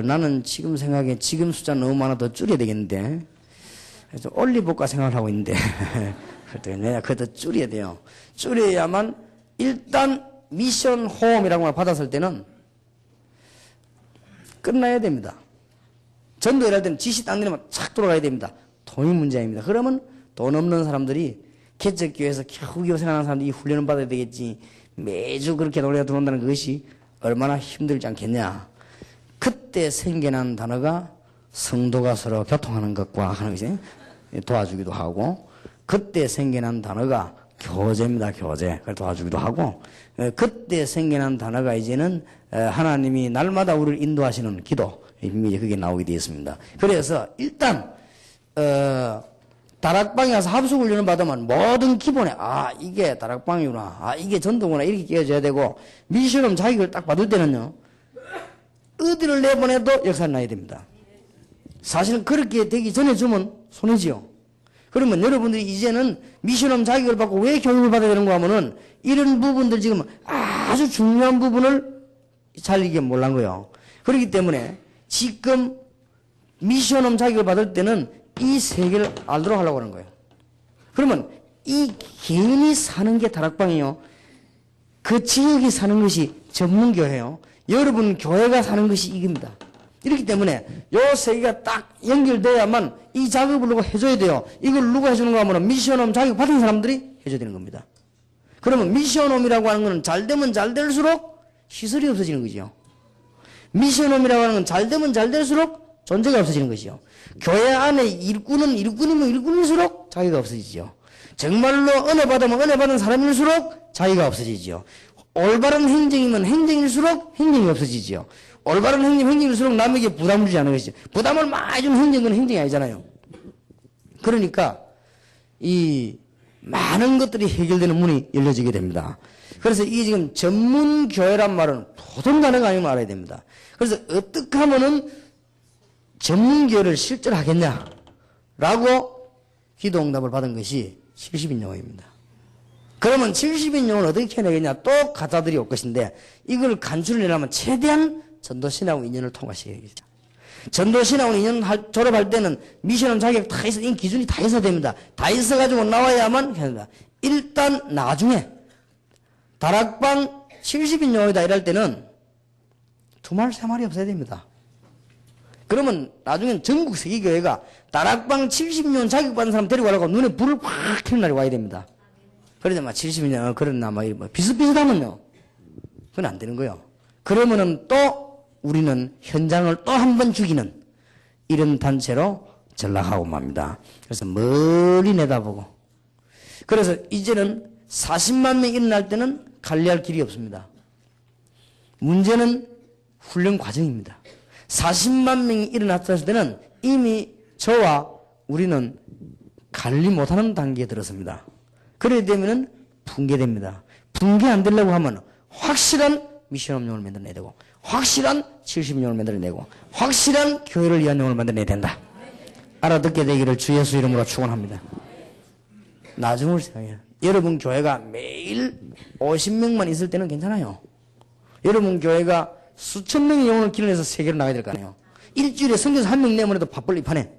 나는 지금 생각에 지금 숫자 너무 많아 더 줄여야 되겠는데, 그래서 올리볼까 생각을 하고 있는데, 내가 그것도 줄여야 돼요. 줄여야만 일단 미션 홈이라고 말 받았을 때는 끝나야 됩니다. 전도 일할 때는 지시 딱 내리면 착 돌아가야 됩니다. 돈이 문제입니다. 그러면 돈 없는 사람들이 개척교회에서 겨우겨우 생각하는 사람들이 훈련을 받아야 되겠지. 매주 그렇게 노래가 들어온다는 것이 얼마나 힘들지 않겠냐. 그때 생겨난 단어가 성도가 서로 교통하는 것과 하는 것이 도와주기도 하고, 그때 생겨난 단어가 교제입니다. 교제. 그걸 도와주기도 하고, 그때 생겨난 단어가 이제는 하나님이 날마다 우리를 인도하시는 기도, 이미 그게 나오게 되어 있습니다. 그래서 일단 다락방에 가서 합숙훈련을 받으면 모든 기본에 이게 다락방이구나, 이게 전도구나 이렇게 깨어져야 되고, 미션홈 자격을 딱 받을 때는요 어디를 내보내도 역사를 나야 됩니다. 사실은 그렇게 되기 전에 주면 손해지요. 그러면 여러분들이 이제는 미션홈 자격을 받고 왜 교육을 받아야 되는가 하면은 이런 부분들 지금 아주 중요한 부분을 잘 이게 몰란 거예요. 그렇기 때문에 지금 미션홈 자격을 받을 때는 이 세 개를 알도록 하려고 하는 거예요. 그러면 이 개인이 사는 게 다락방이요, 그 지역이 사는 것이 전문교회요, 여러분 교회가 사는 것이 이겁니다. 이렇기 때문에 요 세 개가 딱 연결돼야만 이 작업을 누가 해줘야 돼요. 이걸 누가 해주는가 하면 미션홈 자격 받은 사람들이 해줘야 되는 겁니다. 그러면 미션홈이라고 하는 것은 잘 되면 잘 될수록 시설이 없어지는 거죠. 미션홈이라고 하는 건 잘 되면 잘 될수록 존재가 없어지는 것이요. 교회 안에 일꾼은 일꾼이면 일꾼일수록 자기가 없어지죠. 정말로 은혜 받으면 은혜 받은 사람일수록 자기가 없어지죠. 올바른 행정이면 행정일수록 행정이 없어지죠. 올바른 행정일수록 남에게 부담을 주지 않는 것이죠. 부담을 많이 주는 행정은 행정이 아니잖아요. 그러니까 이 많은 것들이 해결되는 문이 열려지게 됩니다. 그래서 이게 지금 전문교회란 말은 보통 단어가 아니면 알아야 됩니다. 그래서 어떻게 하면은 전문교회를 실제로 하겠냐라고 기도응답을 받은 것이 70인용어입니다. 그러면 70인용을 어떻게 해내겠냐? 또 가짜들이 올 것인데 이걸 간추려내려면 최대한 전도신하고 인연을 통과시켜야겠죠. 전도신하고 인연 졸업할 때는 미션홈 자격 다 있어, 이 기준이 다 있어야 됩니다. 다 있어가지고 나와야만 합니다. 일단 나중에 다락방 70인용이다 이럴 때는 두 말 세 말이 없어야 됩니다. 그러면 나중엔 전국 세계교회가 다락방 70인용 자격받은 사람 데리고 가려고 눈에 불을 확 켜는 날이 와야 됩니다. 그러다 막 70인용 그러나 막 비슷비슷하면요. 그건 안 되는 거예요. 그러면은 또 우리는 현장을 또 한 번 죽이는 이런 단체로 전락하고 맙니다. 그래서 멀리 내다보고. 그래서 이제는 40만 명이 일어날 때는 관리할 길이 없습니다. 문제는 훈련 과정입니다. 40만 명이 일어났을 때는 이미 저와 우리는 관리 못하는 단계에 들었습니다. 그래야 되면은 붕괴됩니다. 붕괴 안 되려고 하면 확실한 미션 업용을 만들어내야 되고, 확실한 70인용을 만들어내고, 확실한 교회를 위한 용을 만들어내야 된다. 알아듣게 되기를 주 예수 이름으로 축원합니다. 나중을 생각해요. 여러분 교회가 매일 50명만 있을 때는 괜찮아요. 여러분 교회가 수천 명의 영혼을 기르내서 세계로 나가야 될 거 아니에요. 일주일에 성경에서 한 명 내면 해도 바쁠 이 판에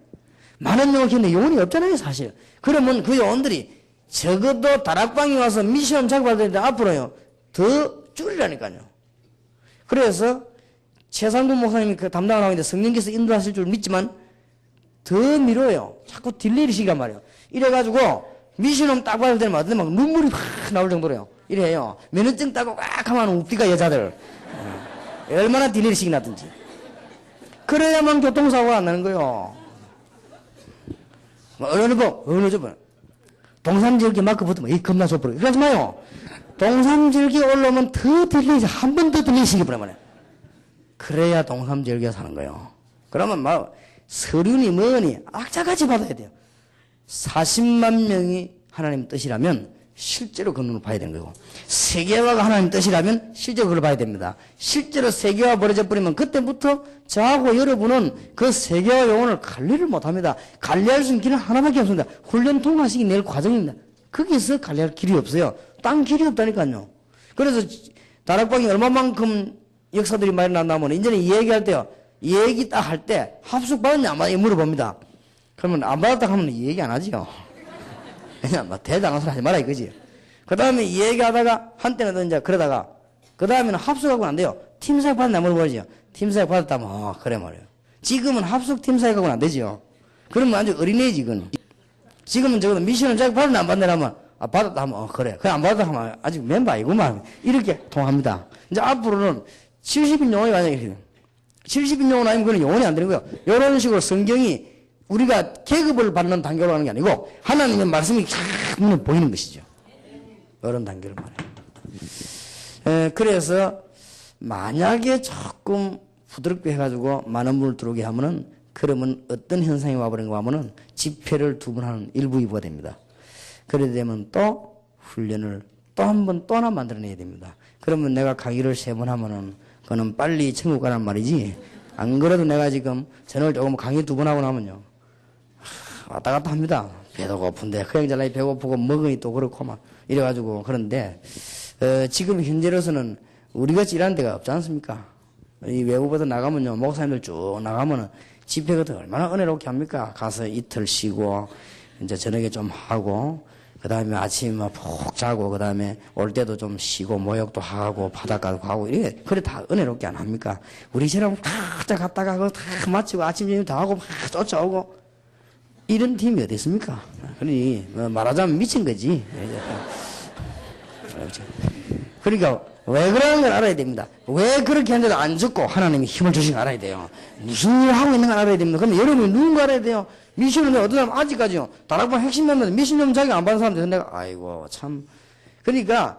많은 영혼을 기르는데 영혼이 없잖아요 사실. 그러면 그 영혼들이 적어도 다락방에 와서 미션 작업할 때 앞으로요 더 줄이라니까요. 그래서 최상도 목사님이 그 담당을 하고 있는데 성령께서 인도하실 줄 믿지만 더 미뤄요. 자꾸 딜레이를 시키란 말이에요. 이래가지고 미션홈 딱 받을 때는 막 눈물이 확 나올 정도로요. 이래요. 면허증 따고 꽉 하면 웃기가 여자들. 얼마나 딜레이를 시키나든지. 그래야만 교통사고가 안 나는 거예요. 어느 저 동산절기 마크 붙으면 이 겁나 좁버려. 그러지 마요. 동산절기 올라오면 더 딜레이, 한 번 더 딜레이 시켜버려요. 그래야 동산절기가 사는 거예요. 그러면 막 서륜이 뭐니 악자같이 받아야 돼요. 40만 명이 하나님 뜻이라면 실제로 그 눈을 봐야 되는 거고, 세계화가 하나님 뜻이라면 실제로 그걸 봐야 됩니다. 실제로 세계화 벌어져 버리면 그때부터 저하고 여러분은 그 세계화 영혼을 관리를 못합니다. 관리할 수 있는 길은 하나밖에 없습니다. 훈련 통과시키 낼 과정입니다. 거기서 관리할 길이 없어요. 딴 길이 없다니까요. 그래서 다락방이 얼마만큼 역사들이 많이 난다면 이제는 얘기할 때요, 얘기 딱 할 때 합숙 받았냐 안 받았냐 물어봅니다. 그러면 안 받았다 하면 얘기 안 하지요. 그냥 막 대단한 소리 하지 마라 이거지. 그 다음에 얘기하다가 한때는 이제 그러다가 그 다음에는 합숙하고는 안 돼요. 팀사역 받았냐 물어보지요. 팀사역 받았다면 그래 말이에요. 지금은 합숙 팀사역하고는 안 되지요. 그러면 완전 어린애지 이거는. 지금은 적어도 미션을 자기 받았나 안 받느냐면 받았다 하면 그래. 그냥 안 받았다 하면 아직 멤버 아니구만. 이렇게 통합니다. 이제 앞으로는 70인 용어가 아니라 이렇게 70인 용어 아니면 그건 영혼이 안 되는 거예요. 이런 식으로 성경이 우리가 계급을 받는 단계로 하는 게 아니고 하나님의 말씀이 쫙 눈에 보이는 것이죠. 이런 단계를 말해요. 그래서 만약에 조금 부드럽게 해가지고 많은 분을 들어오게 하면은 그러면 어떤 현상이 와버린가 하면은 집회를 2번 하는 1부 2부가 됩니다. 그래 되면 또 훈련을 또 한 번 또 하나 만들어내야 됩니다. 그러면 내가 강의를 3번 하면은 그거는 빨리 천국 가란 말이지. 안 그래도 내가 지금 저녁을 조금 강의 2번 하고 나면요 왔다 갔다 합니다. 배도 고픈데 그 형제라이 배고프고 먹으니 또 그렇고 막 이래가지고 그런데 지금 현재로서는 우리같이 일하는 데가 없지 않습니까? 이 외국에서 나가면요 목사님들 쭉 나가면은 집회 같은 거 얼마나 은혜롭게 합니까? 가서 이틀 쉬고 이제 저녁에 좀 하고 그 다음에 아침에 푹 자고 그 다음에 올 때도 좀 쉬고 모욕도 하고 바닷가도 가고 이래 그래 다 은혜롭게 안 합니까? 우리처럼 쫙 갔다가 그거 다 마치고 아침 저녁 다 하고 막 쫓아오고 이런 팀이 어디 있습니까? 그러니 말하자면 미친 거지. 그러니까 왜 그러는 걸 알아야 됩니다. 왜 그렇게 하는데도 안 죽고 하나님이 힘을 주신 걸 알아야 돼요. 무슨 일을 하고 있는 걸 알아야 됩니다. 그럼 여러분이 누군가 알아야 돼요. 미션을 어떤 사람 아직까지요. 다락방 핵심 멤버는 미션 좀 자기 안 받은 사람들 내가 아이고 참. 그러니까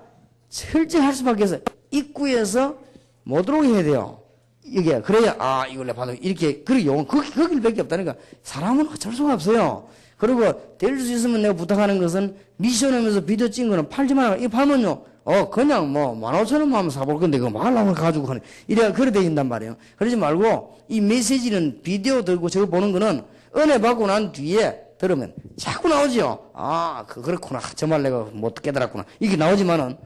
철저히 할 수밖에 없어요. 입구에서 못 들어오게 해야 돼요. 이게 그래야 이걸 내가 받아 이렇게 그리고 거길밖에 없다니까. 사람은 어쩔 수가 없어요. 그리고 될 수 있으면 내가 부탁하는 것은 미션하면서 비디오 찍은 거는 팔지 마라. 이거 팔면요 그냥 15,000원만 하면 사볼 건데 그거 말라고 가지고 하네. 이래야 그래 되긴단 말이에요. 그러지 말고 이 메시지는 비디오 들고 저거 보는 거는 은혜 받고 난 뒤에 들으면 자꾸 나오지요. 아, 그렇구나. 정말 내가 못 깨달았구나. 이게 나오지만은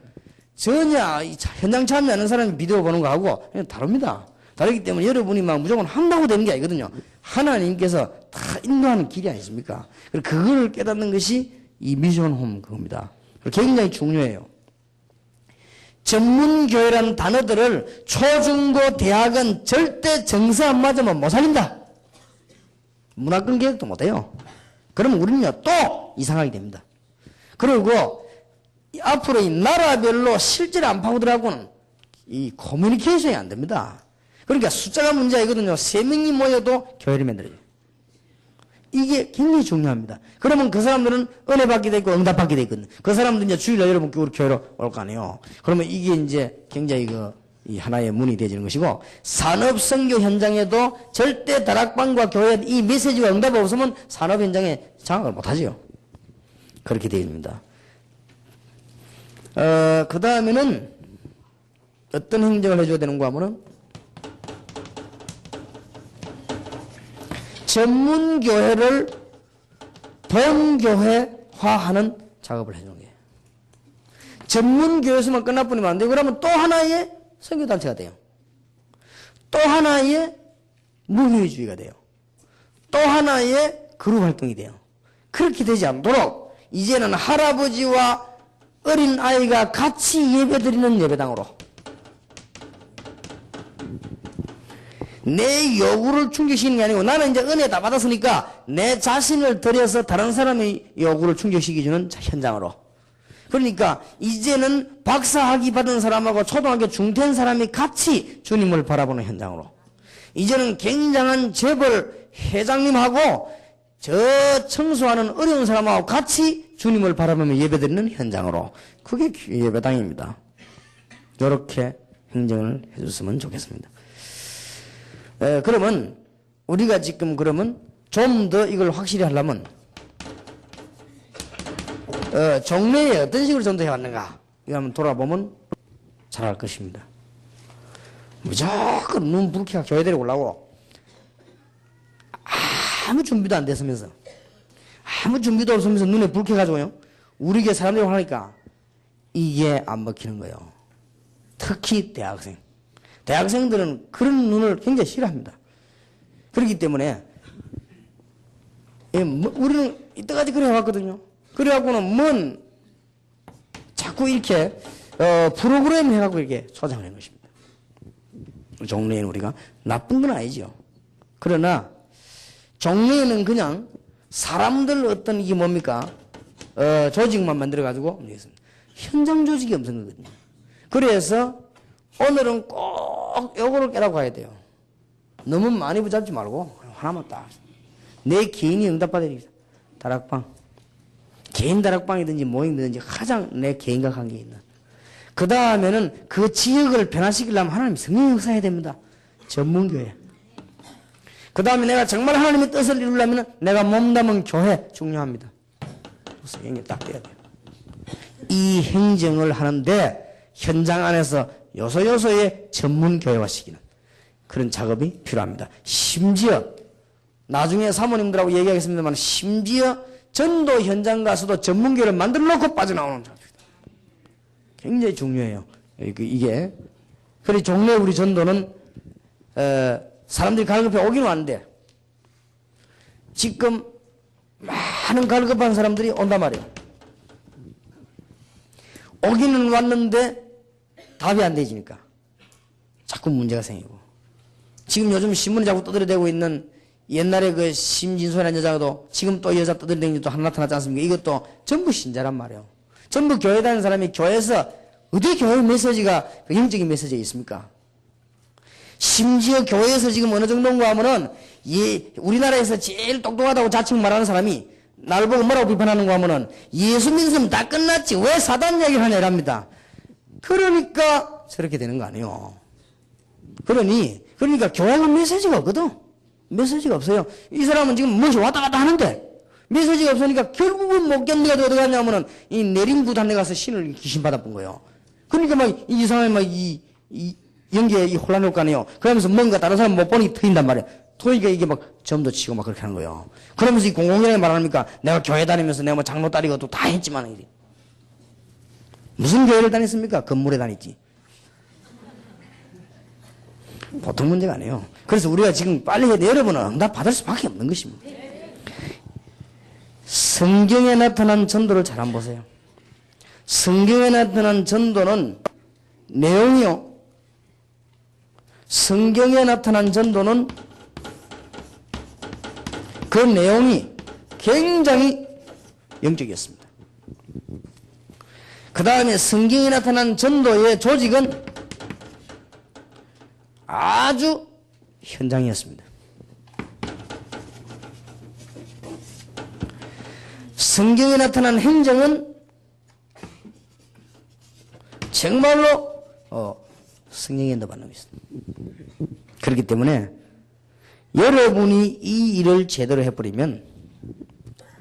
전혀 현장 참여하는 사람이 비디오 보는 거하고 그냥 다릅니다. 다르기 때문에 여러분이 막 무조건 한다고 되는 게 아니거든요. 하나님께서 다 인도하는 길이 아니십니까? 그걸 깨닫는 것이 이 미션 홈 그겁니다. 굉장히 중요해요. 전문교회라는 단어들을 초중고 대학은 절대 정서 안 맞으면 못 살린다. 문화권 개혁도 못해요. 그러면 우리는요 또 이상하게 됩니다. 그리고 앞으로 이 나라별로 실제로 안 파고들하고는 이 커뮤니케이션이 안 됩니다. 그러니까 숫자가 문제이거든요. 3명이 모여도 교회를 만들어요. 이게 굉장히 중요합니다. 그러면 그 사람들은 은혜 받게 돼 있고 응답 받게 돼 있거든요. 그 사람들은 이제 주일날 여러분 우리 교회로 올 거 아니에요. 그러면 이게 이제 굉장히 이 하나의 문이 되어지는 것이고, 산업 선교 현장에도 절대 다락방과 교회 이 메시지가 응답이 없으면 산업 현장에 장악을 못 하지요. 그렇게 되어 있습니다. 그 다음에는 어떤 행정을 해줘야 되는가 하면은 전문교회를 본교회화하는 작업을 해주는 거예요. 전문교회에서만 끝나뿐이면 안 되고, 그러면 또 하나의 선교단체가 돼요. 또 하나의 무교회주의가 돼요. 또 하나의 그룹 활동이 돼요. 그렇게 되지 않도록 이제는 할아버지와 어린 아이가 같이 예배드리는 예배당으로, 내 요구를 충족시키는 게 아니고 나는 이제 은혜 다 받았으니까 내 자신을 들여서 다른 사람의 요구를 충족시켜주는 현장으로. 그러니까 이제는 박사학위 받은 사람하고 초등학교 중퇴한 사람이 같이 주님을 바라보는 현장으로. 이제는 굉장한 재벌 회장님하고 저 청소하는 어려운 사람하고 같이 주님을 바라보며 예배드리는 현장으로. 그게 예배당입니다. 이렇게 행정을 해줬으면 좋겠습니다. 그러면 우리가 지금 그러면 좀 더 이걸 확실히 하려면 종래에 어떤 식으로 전도해왔는가 이거 한번 돌아보면 잘할 것입니다. 무조건 눈 붉게 교회 데리고 오려고 아무 준비도 안 됐으면서, 아무 준비도 없으면서 눈에 붉게 가지고요 우리 교회 사람들이 하니까 이게 안 먹히는 거예요. 특히 대학생들은 그런 눈을 굉장히 싫어합니다. 그렇기 때문에 우리는 이때까지 그래 왔거든요. 그래갖고는 자꾸 이렇게 프로그램 해갖고 이렇게 소장하는 것입니다. 종래에는 우리가 나쁜 건 아니죠. 그러나 종래에는 그냥 사람들 어떤 이게 뭡니까 조직만 만들어가지고 현장 조직이 없는 거거든요. 그래서 오늘은 꼭 요거를 깨닫고 가야 돼요. 너무 많이 붙잡지 말고 하나만 딱. 내 개인이 응답받으리라. 다락방. 개인 다락방이든지 모임이든지 가장 내 개인과 관계 있는. 그 다음에는 그 지역을 변화시키려면 하나님 성령 역사해야 됩니다. 전문교회. 그 다음에 내가 정말 하나님의 뜻을 이루려면 내가 몸담은 교회 중요합니다. 성령이 딱 돼야 돼요. 이 행정을 하는데 현장 안에서 요소요소의 전문교회화시키는 그런 작업이 필요합니다. 심지어 나중에 사모님들하고 얘기하겠습니다만 심지어 전도 현장 가서도 전문교회를 만들어 놓고 빠져나오는 작업입니다. 굉장히 중요해요. 이게. 그래서 종래 우리 전도는 사람들이 갈급해 오기는 왔는데 지금 많은 갈급한 사람들이 온단 말이에요. 오기는 왔는데 답이 안 되지니까 자꾸 문제가 생기고, 지금 요즘 신문에 자꾸 떠들어대고 있는 옛날에 그 심진소라는 여자도 지금 또 여자 떠들어대는 게 또 하나 나타나지 않습니까? 이것도 전부 신자란 말이에요. 전부 교회 다니는 사람이 교회에서 어디 교회 메시지가 그 영적인 메시지가 있습니까? 심지어 교회에서 지금 어느 정도인가 하면은 우리나라에서 제일 똑똑하다고 자칭 말하는 사람이 날 보고 뭐라고 비판하는가 하면은 예수 믿으면 다 끝났지 왜 사단 이야기를 하냐 이랍니다. 그러니까 저렇게 되는 거 아니에요. 그러니까 교회가 메시지가 없거든. 메시지가 없어요. 이 사람은 지금 무엇이 왔다 갔다 하는데 메시지가 없으니까 결국은 못 견디가 어디 갔냐면은 이 내림구 단에 가서 신을 귀신 받아본 거예요. 그러니까 막 이상하게 막 이 연기에 이 혼란이 올 거 아니에요. 그러면서 뭔가 다른 사람 못 보니 트인단 말이에요. 그러니까 이게 막 점도 치고 막 그렇게 하는 거예요. 그러면서 이 공공연하게 말합니까? 내가 교회 다니면서 내가 뭐 장로 딸이고 또 다 했지만 이래. 무슨 교회를 다녔습니까? 건물에 다녔지. 보통 문제가 아니에요. 그래서 우리가 지금 빨리 해야 돼. 여러분은 응답 받을 수밖에 없는 것입니다. 성경에 나타난 전도를 잘 한번 보세요. 성경에 나타난 전도는 내용이요. 성경에 나타난 전도는 그 내용이 굉장히 영적이었습니다. 그 다음에 성경에 나타난 전도의 조직은 아주 현장이었습니다. 성경에 나타난 행정은 정말로 성령의 인도 받는 것입니다. 그렇기 때문에 여러분이 이 일을 제대로 해버리면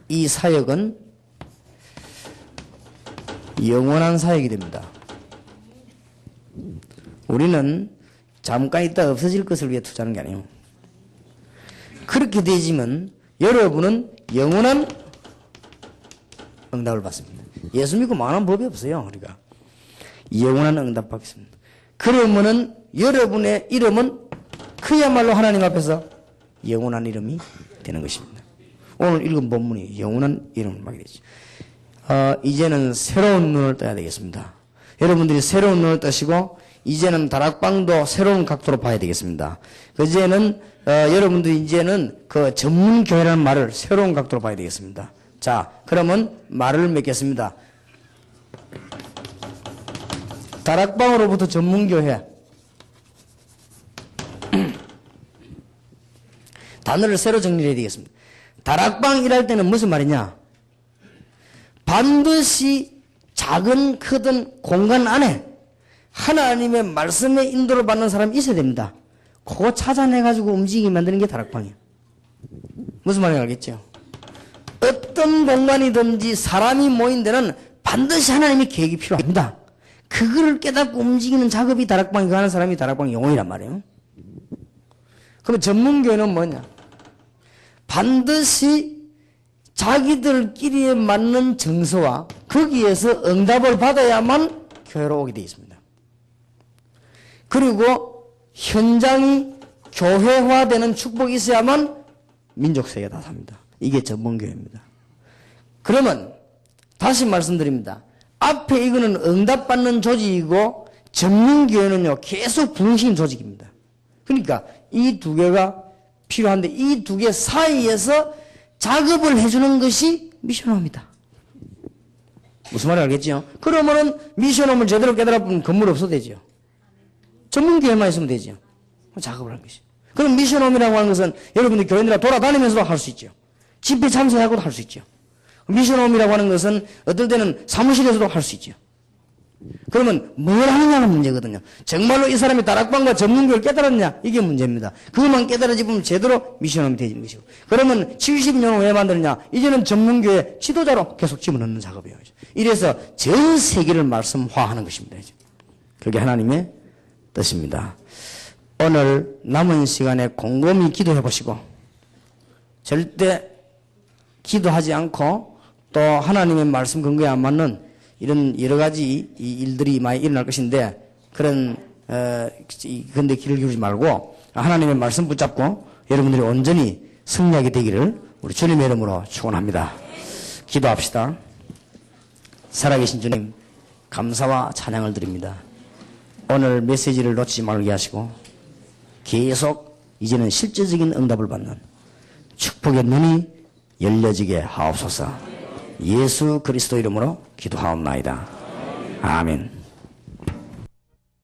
이 사역은 영원한 사역이 됩니다. 우리는 잠깐 있다 없어질 것을 위해 투자하는 게 아니에요. 그렇게 되지만 여러분은 영원한 응답을 받습니다. 예수 믿고 만한 법이 없어요. 우리가 영원한 응답 받겠습니다. 그러면은 여러분의 이름은 그야말로 하나님 앞에서 영원한 이름이 되는 것입니다. 오늘 읽은 본문이 영원한 이름을 받게 되죠. 이제는 새로운 눈을 떠야 되겠습니다. 여러분들이 새로운 눈을 뜨시고 이제는 다락방도 새로운 각도로 봐야 되겠습니다. 이제는 여러분들이 이제는 그 전문 교회라는 말을 새로운 각도로 봐야 되겠습니다. 자, 그러면 말을 맺겠습니다. 다락방으로부터 전문 교회. 단어를 새로 정리해야 되겠습니다. 다락방 일할 때는 무슨 말이냐? 반드시 작은 크든 공간 안에 하나님의 말씀의 인도를 받는 사람이 있어야 됩니다. 그거 찾아내가지고 움직이게 만드는 게 다락방이에요. 무슨 말인지 알겠죠? 어떤 공간이든지 사람이 모인 데는 반드시 하나님의 계획이 필요합니다. 그거를 깨닫고 움직이는 작업이 다락방에 가는 사람이 다락방 영혼이란 말이에요. 그러면 전문교회는 뭐냐? 반드시 자기들끼리에 맞는 정서와 거기에서 응답을 받아야만 교회로 오게 되어 있습니다. 그리고 현장이 교회화되는 축복이 있어야만 민족세계가 다 삽니다. 이게 전문교회입니다. 그러면 다시 말씀드립니다. 앞에 이거는 응답받는 조직이고 전문교회는요 계속 부흥시키는 조직입니다. 그러니까 이 두 개가 필요한데 이 두 개 사이에서 작업을 해주는 것이 미션홈입니다. 무슨 말인지 알겠죠? 그러면은 미션홈을 제대로 깨달아보면 건물 없어도 되죠. 전문교회만 있으면 되죠. 작업을 하는 것이. 그럼 미션홈이라고 하는 것은 여러분들 교인들과 돌아다니면서도 할 수 있죠. 집회 참석하고도 할 수 있죠. 미션홈이라고 하는 것은 어떨 때는 사무실에서도 할 수 있죠. 그러면 뭘 하느냐는 문제거든요. 정말로 이 사람이 다락방과 전문교를 깨달았냐? 이게 문제입니다. 그것만 깨달아지면 제대로 미션홈이 되는 것이고. 그러면 70년 후에 만드느냐? 이제는 전문교의 지도자로 계속 집어넣는 작업이에요. 이래서 전 세계를 말씀화하는 것입니다. 그게 하나님의 뜻입니다. 오늘 남은 시간에 곰곰이 기도해 보시고 절대 기도하지 않고 또 하나님의 말씀 근거에 안 맞는 이런 여러 가지 일들이 많이 일어날 것인데 그런 근데 길을 기울이지 말고 하나님의 말씀 붙잡고 여러분들이 온전히 승리하게 되기를 우리 주님의 이름으로 축원합니다. 기도합시다. 살아계신 주님 감사와 찬양을 드립니다. 오늘 메시지를 놓치지 말게 하시고 계속 이제는 실제적인 응답을 받는 축복의 눈이 열려지게 하옵소서. 예수 그리스도 이름으로 기도하옵나이다. 아멘.